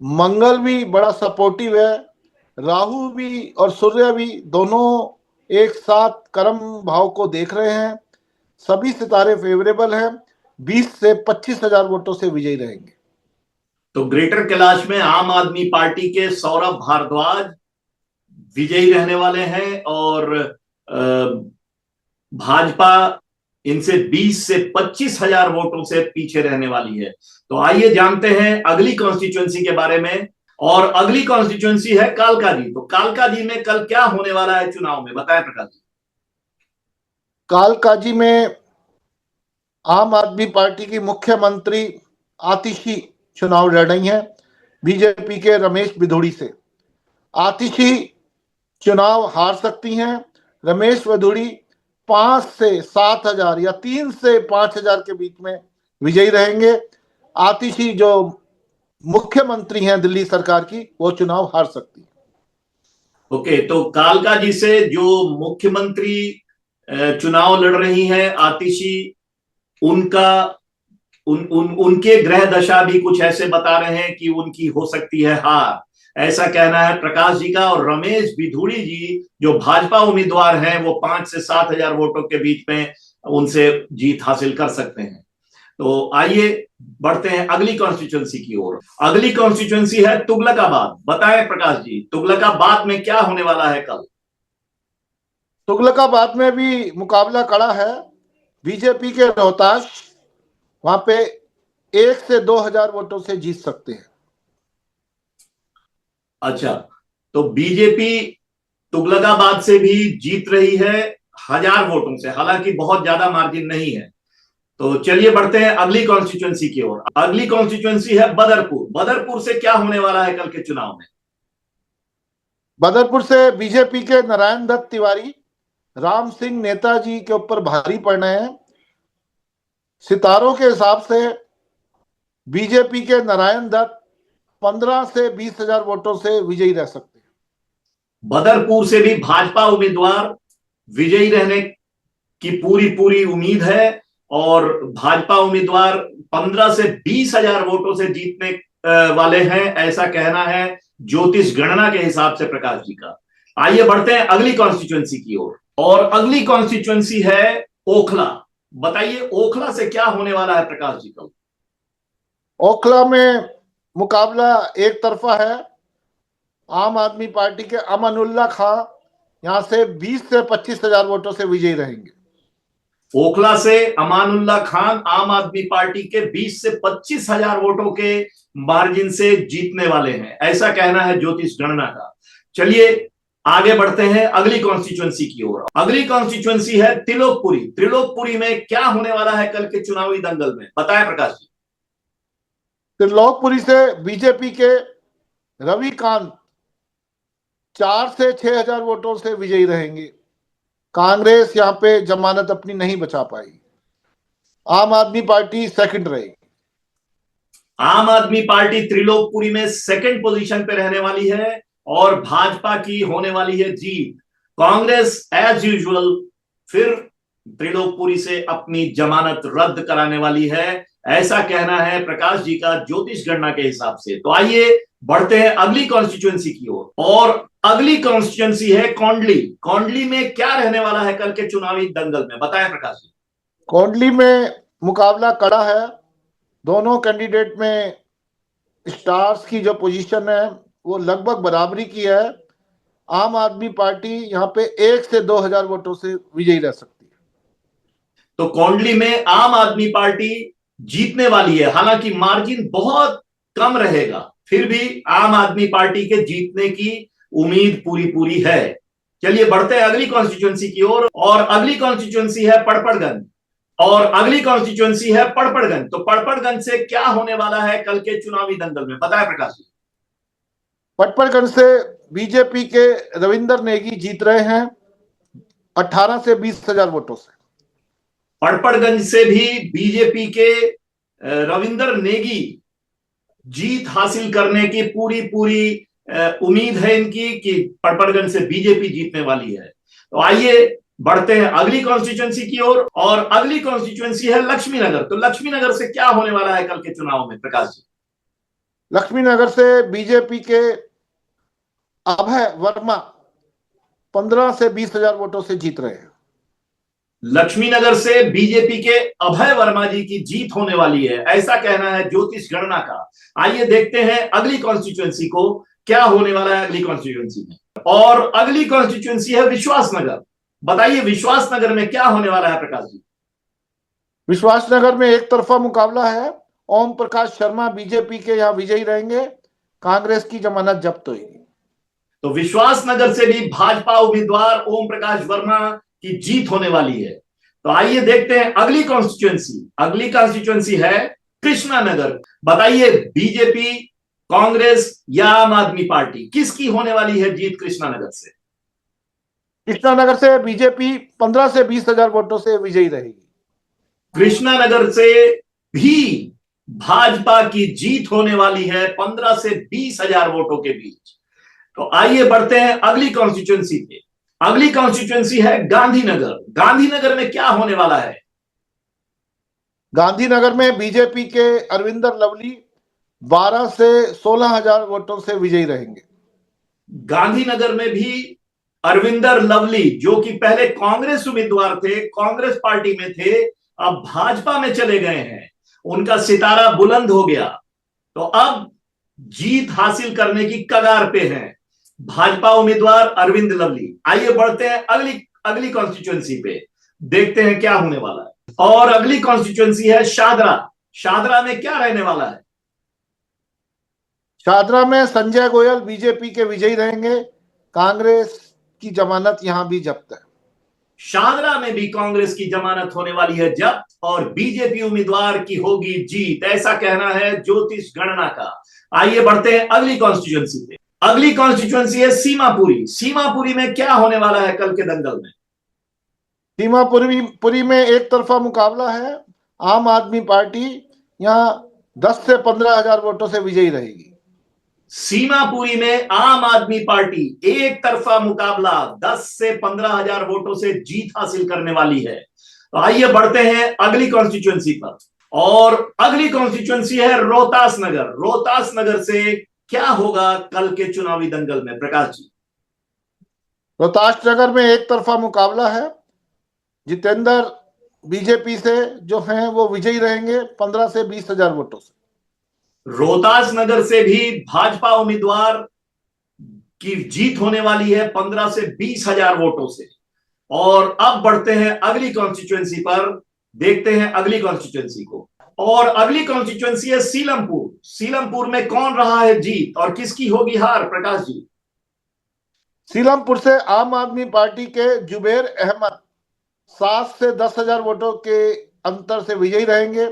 मंगल भी बड़ा सपोर्टिव है। राहु भी और सूर्य भी दोनों एक साथ कर्म भाव को देख रहे हैं। सभी सितारे फेवरेबल हैं। 20 से 25 हजार वोटों से विजयी रहेंगे। तो ग्रेटर कैलाश में आम आदमी पार्टी के सौरभ भारद्वाज विजयी रहने वाले हैं और भाजपा इनसे 20 से 25 हजार वोटों से पीछे रहने वाली है। तो आइए जानते हैं अगली कॉन्स्टिट्यूंसी के बारे में, और अगली कॉन्स्टिट्यूंसी है कालकाजी। तो कालकाजी में कल क्या होने वाला है चुनाव में, बताएं प्रकाश जी। कालकाजी में आम आदमी पार्टी की मुख्यमंत्री आतिशी चुनाव लड़ रही हैं बीजेपी के रमेश बिधूड़ी से। आतिशी चुनाव हार सकती हैं। रमेश बिधूड़ी 5 से 7 हजार या 3 से 5 हजार के बीच में विजयी रहेंगे। आतिशी जो मुख्यमंत्री हैं दिल्ली सरकार की, वो चुनाव हार सकती है। ओके, तो कालकाजी से जो मुख्यमंत्री चुनाव लड़ रही हैं आतिशी, उनका उनके ग्रह दशा भी कुछ ऐसे बता रहे हैं कि उनकी हो सकती है हार, ऐसा कहना है प्रकाश जी का। और रमेश बिधूड़ी जी जो भाजपा उम्मीदवार हैं, वो 5 से 7 हजार वोटों के बीच में उनसे जीत हासिल कर सकते हैं। तो आइए बढ़ते हैं अगली कॉन्स्टिट्यूंसी की ओर। अगली कॉन्स्टिट्यूंसी है तुगलकाबाद। बताएं प्रकाश जी, तुगलकाबाद में क्या होने वाला है कल? तुगलकाबाद में भी मुकाबला कड़ा है। बीजेपी के रोहताश वहां पे 1 से 2 हजार वोटों से जीत सकते हैं। अच्छा, तो बीजेपी तुगलकाबाद से भी जीत रही है 1000 वोटों से, हालांकि बहुत ज्यादा मार्जिन नहीं है। तो चलिए बढ़ते हैं अगली कॉन्स्टिट्यूंसी की ओर। अगली कॉन्स्टिट्यूंसी है बदरपुर। बदरपुर से क्या होने वाला है कल के चुनाव में? बदरपुर से बीजेपी के नारायण दत्त तिवारी राम सिंह नेताजी के ऊपर भारी पड़ रहे हैं। सितारों के हिसाब से बीजेपी के नारायण दत्त 15 से 20 हजार वोटों से विजयी रह सकते हैं। बदरपुर से भी भाजपा उम्मीदवार विजयी रहने की पूरी पूरी उम्मीद है और भाजपा उम्मीदवार 15 से 20 हजार वोटों से जीतने वाले हैं, ऐसा कहना है ज्योतिष गणना के हिसाब से प्रकाश जी का। आइए बढ़ते हैं अगली कॉन्स्टिट्यूंसी की ओर, और अगली कॉन्स्टिट्यूंसी है ओखला। बताइए ओखला से क्या होने वाला है प्रकाश जी का? ओखला में मुकाबला एक तरफा है। आम आदमी पार्टी के अमानुल्लाह खां यहाँ से 20 से 25,000 वोटों से विजयी रहेंगे। ओखला से अमानुल्लाह खान आम आदमी पार्टी के 20 से 25,000 वोटों के मार्जिन से जीतने वाले हैं, ऐसा कहना है ज्योतिष गणना का। चलिए आगे बढ़ते हैं अगली कॉन्स्टिट्यूएंसी की ओर। अगली कॉन्स्टिट्यूएंसी है त्रिलोकपुरी। त्रिलोकपुरी में क्या होने वाला है कल के चुनावी दंगल में, बताएं प्रकाश जी। त्रिलोकपुरी से बीजेपी के रविकांत 4 से 6,000 वोटों से विजयी रहेंगे। कांग्रेस यहाँ पे जमानत अपनी नहीं बचा पाई। आम आदमी पार्टी सेकंड रहेगी। आम आदमी पार्टी त्रिलोकपुरी में सेकंड पोजीशन पे रहने वाली है और भाजपा की होने वाली है जीत। कांग्रेस एज यूजुअल फिर त्रिलोकपुरी से अपनी जमानत रद्द कराने वाली है, ऐसा कहना है प्रकाश जी का ज्योतिष गणना के हिसाब से। तो आइए बढ़ते हैं अगली कॉन्स्टिट्यूएंसी की ओर, और अगली कॉन्स्टिट्यूएंसी है कोंडली। कोंडली में क्या रहने वाला है कल के चुनावी दंगल में, बताएं प्रकाश जी। कोंडली में मुकाबला कड़ा है। दोनों कैंडिडेट में स्टार्स की जो पोजीशन है वो लगभग बराबरी की है। आम आदमी पार्टी यहाँ पे 1 से 2,000 वोटों से विजयी रह सकती है। तो कोंडली में आम आदमी पार्टी जीतने वाली है, हालांकि मार्जिन बहुत कम रहेगा, फिर भी आम आदमी पार्टी के जीतने की उम्मीद पूरी पूरी है। चलिए बढ़ते हैं अगली कॉन्स्टिट्यूएंसी की ओर, और अगली कॉन्स्टिट्यूएंसी है पड़पड़गंज। और अगली कॉन्स्टिट्यूएंसी है पड़पड़गंज। तो पड़पड़गंज से क्या होने वाला है कल के चुनावी दंगल में, बताएं प्रकाश जी। पटपड़गंज से बीजेपी के रविंदर नेगी जीत रहे हैं 18 से 20,000 वोटों से। पड़पड़गंज से भी बीजेपी के रविंदर नेगी जीत हासिल करने की पूरी पूरी उम्मीद है इनकी कि पड़पड़गंज से बीजेपी जीतने वाली है। तो आइए बढ़ते हैं अगली कॉन्स्टिट्यूएंसी की ओर, और अगली कॉन्स्टिट्यूएंसी है लक्ष्मीनगर। तो लक्ष्मीनगर से क्या होने वाला है कल के चुनाव में प्रकाश जी। लक्ष्मीनगर से बीजेपी के अभय वर्मा 15 से 20,000 वोटों से जीत रहे हैं। लक्ष्मीनगर से बीजेपी के अभय वर्मा जी की जीत होने वाली है, ऐसा कहना है ज्योतिष गणना का। आइए देखते हैं अगली कॉन्स्टिट्यूएंसी को क्या होने वाला है अगली कॉन्स्टिट्यूएंसी में। और अगली कॉन्स्टिट्यूएंसी है विश्वासनगर। बताइए विश्वासनगर में क्या होने वाला है प्रकाश जी। विश्वासनगर में एक तरफा मुकाबला है। ओम प्रकाश शर्मा बीजेपी के यहाँ विजयी रहेंगे। कांग्रेस की जमानत जब्त होगी। तो विश्वासनगर से भी भाजपा उम्मीदवार ओम प्रकाश वर्मा की जीत होने वाली है। तो आइए देखते हैं अगली कॉन्स्टिट्यूएंसी। अगली कॉन्स्टिट्यूएंसी है कृष्णानगर। बताइए बीजेपी, कांग्रेस या आम आदमी पार्टी, किसकी होने वाली है जीत कृष्णानगर से। कृष्णानगर से बीजेपी 15 से 20,000 वोटों से विजयी रहेगी। कृष्णानगर से भी भाजपा की जीत होने वाली है 15 से 20,000 वोटों के बीच। तो आइए बढ़ते हैं अगली कॉन्स्टिट्यूएंसी पे। अगली कॉन्स्टिट्यूएंसी है गांधीनगर। गांधीनगर में क्या होने वाला है। गांधीनगर में बीजेपी के अरविंदर लवली 12 से 16,000 वोटों से विजयी रहेंगे। गांधीनगर में भी अरविंदर लवली, जो कि पहले कांग्रेस उम्मीदवार थे, कांग्रेस पार्टी में थे, अब भाजपा में चले गए हैं, उनका सितारा बुलंद हो गया, तो अब जीत हासिल करने की कगार पे हैं भाजपा उम्मीदवार अरविंद लवली। आइए बढ़ते हैं अगली कॉन्स्टिट्यूएंसी पे, देखते हैं क्या होने वाला है। और अगली कॉन्स्टिट्यूएंसी है शादरा। शादरा में क्या रहने वाला है। शादरा में संजय गोयल बीजेपी के विजयी रहेंगे। कांग्रेस की जमानत यहां भी जब्त है। शादरा में भी कांग्रेस की जमानत होने वाली है जब्त और बीजेपी उम्मीदवार की होगी जीत, ऐसा कहना है ज्योतिष गणना का। आइए बढ़ते हैं अगली कॉन्स्टिट्यूएंसी पे। अगली कॉन्स्टिट्यूएंसी है सीमापुरी। सीमापुरी में क्या होने वाला है कल के दंगल में। सीमापुरी में एक तरफा मुकाबला है। आम आदमी पार्टी यहां 10 से 15,000 वोटों से विजयी रहेगी। सीमापुरी में आम आदमी पार्टी एक तरफा मुकाबला 10 से 15,000 वोटों से जीत हासिल करने वाली है। तो आइए बढ़ते हैं अगली कॉन्स्टिट्यूएंसी पर, और अगली कॉन्स्टिट्यूएंसी है रोहतास नगर। रोहतास नगर से क्या होगा कल के चुनावी दंगल में प्रकाश जी। रोहतास नगर में एक तरफा मुकाबला है। जितेंद्र बीजेपी से जो हैं वो विजयी रहेंगे 15 से 20,000 वोटों से। रोहतास नगर से भी भाजपा उम्मीदवार की जीत होने वाली है 15 से 20 हजार वोटों से। और अब बढ़ते हैं अगली कॉन्स्टिट्यूएंसी पर, देखते हैं अगली कॉन्स्टिट्यूएंसी को। और अगली कॉन्स्टिट्यूएंसी है सीलमपुर। सीलमपुर में कौन रहा है जीत और किसकी होगी हार, प्रकाश जी? सीलमपुर से आम आदमी पार्टी के जुबेर अहमद 7 से 10 हजार वोटों के अंतर से विजयी रहेंगे।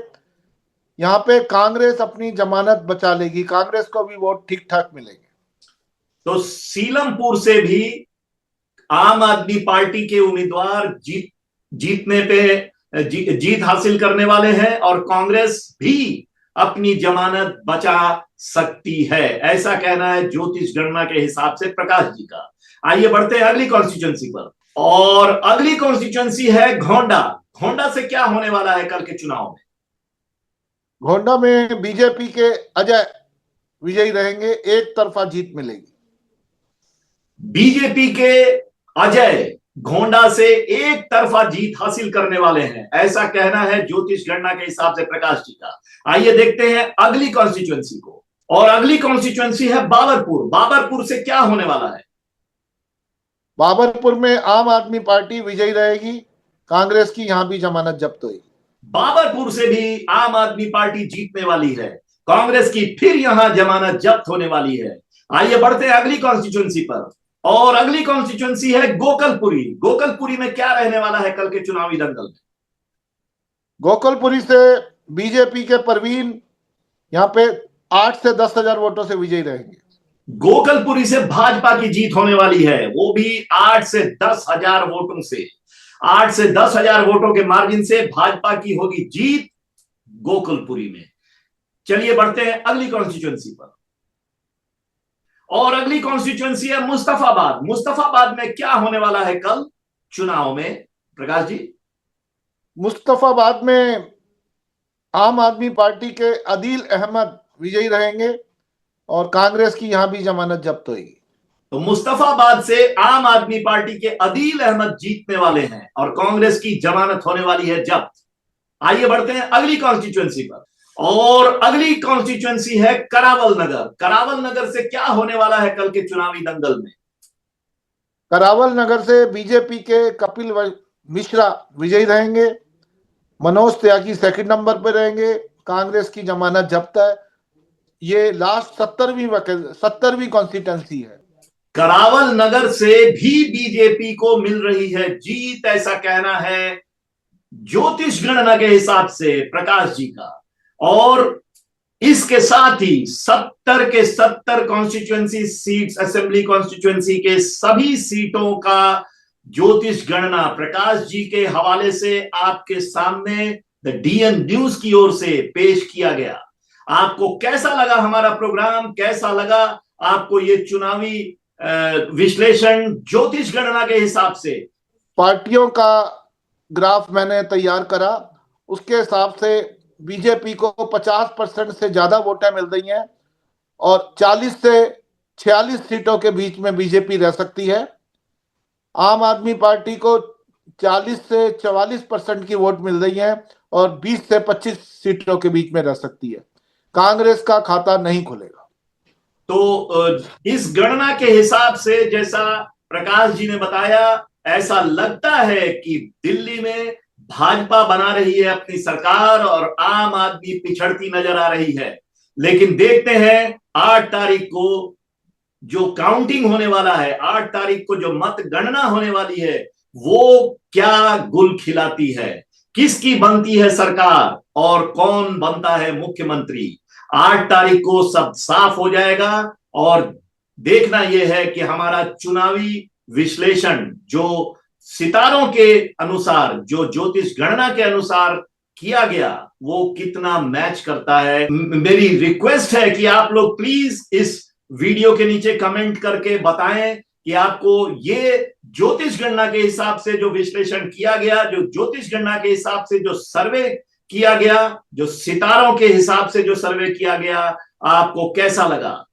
यहाँ पे कांग्रेस अपनी जमानत बचा लेगी, कांग्रेस को भी वोट ठीक ठाक मिलेंगे। तो सीलमपुर से भी आम आदमी पार्टी के उम्मीदवार जीतने पे जीत हासिल करने वाले हैं और कांग्रेस भी अपनी जमानत बचा सकती है, ऐसा कहना है ज्योतिष गणना के हिसाब से प्रकाश जी का। आइए बढ़ते हैं अगली कॉन्स्टिट्यूएंसी पर, और अगली कॉन्स्टिट्यूएंसी है घोंडा। घोंडा से क्या होने वाला है कल के चुनाव में? घोंडा में बीजेपी के अजय विजयी रहेंगे, एक तरफा जीत मिलेगी। बीजेपी के अजय घोंडा से एक तरफा जीत हासिल करने वाले हैं, ऐसा कहना है ज्योतिष गणना के हिसाब से प्रकाश जी का। आइए देखते हैं अगली कॉन्स्टिट्यूएंसी को, और अगली कॉन्स्टिट्यूएंसी है बाबरपुर। बाबरपुर से क्या होने वाला है? बाबरपुर में आम आदमी पार्टी विजयी रहेगी, कांग्रेस की यहां भी जमानत जब्त हुई। बाबरपुर से भी आम आदमी पार्टी जीतने वाली है, कांग्रेस की फिर यहां जमानत जब्त होने वाली है। आइए बढ़ते हैं अगली कॉन्स्टिट्यूएंसी पर, और अगली कॉन्स्टिट्यूएंसी है गोकलपुरी। गोकलपुरी में क्या रहने वाला है कल के चुनावी दंगल में? गोकलपुरी से बीजेपी के परवीन यहाँ पे 8 से 10 हजार वोटों से विजयी रहेंगे। गोकलपुरी से भाजपा की जीत होने वाली है, वो भी 8 से 10 हजार वोटों से। 8 से 10 हजार वोटों के मार्जिन से भाजपा की होगी जीत गोकलपुरी में। चलिए बढ़ते हैं अगली कॉन्स्टिट्यूएंसी पर, और अगली कॉन्स्टिट्यूएंसी है मुस्तफाबाद। मुस्तफाबाद में क्या होने वाला है कल चुनाव में, प्रकाश जी? मुस्तफाबाद में आम आदमी पार्टी के अदील अहमद विजयी रहेंगे और कांग्रेस की यहां भी जमानत जब्त होगी। तो मुस्तफाबाद से आम आदमी पार्टी के अदील अहमद जीतने वाले हैं और कांग्रेस की जमानत होने वाली है जब्त। आइए बढ़ते हैं अगली कॉन्स्टिट्यूएंसी पर, और अगली कॉन्स्टिट्यूएंसी है करावल नगर। करावल नगर से क्या होने वाला है कल के चुनावी दंगल में? करावल नगर से बीजेपी के कपिल मिश्रा विजयी रहेंगे, मनोज त्यागी सेकंड नंबर पर रहेंगे, कांग्रेस की जमानत जब्त है। ये लास्ट 70वीं कॉन्स्टिट्यूएंसी है। करावल नगर से भी बीजेपी को मिल रही है जीत, ऐसा कहना है ज्योतिष गणना के हिसाब से प्रकाश जी का। और इसके साथ ही 70 के 70 कॉन्स्टिट्यूएंसी सीट्स, असेंबली कॉन्स्टिट्यूएंसी के सभी सीटों का ज्योतिष गणना प्रकाश जी के हवाले से आपके सामने द डीएन न्यूज की ओर से पेश किया गया। आपको कैसा लगा हमारा प्रोग्राम, कैसा लगा आपको ये चुनावी विश्लेषण ज्योतिष गणना के हिसाब से? पार्टियों का ग्राफ मैंने तैयार करा, उसके हिसाब से बीजेपी को 50% से ज्यादा वोटें मिल रही हैं और 40 से 46 सीटों के बीच में बीजेपी रह सकती है। आम आदमी पार्टी को 40 से 44% की वोट मिल रही है और 20 से 25 सीटों के बीच में रह सकती है। कांग्रेस का खाता नहीं खुलेगा। तो इस गणना के हिसाब से जैसा प्रकाश जी ने बताया, ऐसा लगता है कि दिल्ली में भाजपा बना रही है अपनी सरकार और आम आदमी पिछड़ती नजर आ रही है। लेकिन देखते हैं 8 तारीख को जो काउंटिंग होने वाला है, 8 तारीख को जो मत गणना होने वाली है, वो क्या गुल खिलाती है, किसकी बनती है सरकार और कौन बनता है मुख्यमंत्री। 8 तारीख को सब साफ हो जाएगा और देखना यह है कि हमारा चुनावी विश्लेषण जो सितारों के अनुसार, जो ज्योतिष गणना के अनुसार किया गया, वो कितना मैच करता है। मेरी रिक्वेस्ट है कि आप लोग प्लीज इस वीडियो के नीचे कमेंट करके बताएं कि आपको ये ज्योतिष गणना के हिसाब से जो विश्लेषण किया गया, जो ज्योतिष गणना के हिसाब से जो सर्वे किया गया, जो सितारों के हिसाब से जो सर्वे किया गया, आपको कैसा लगा।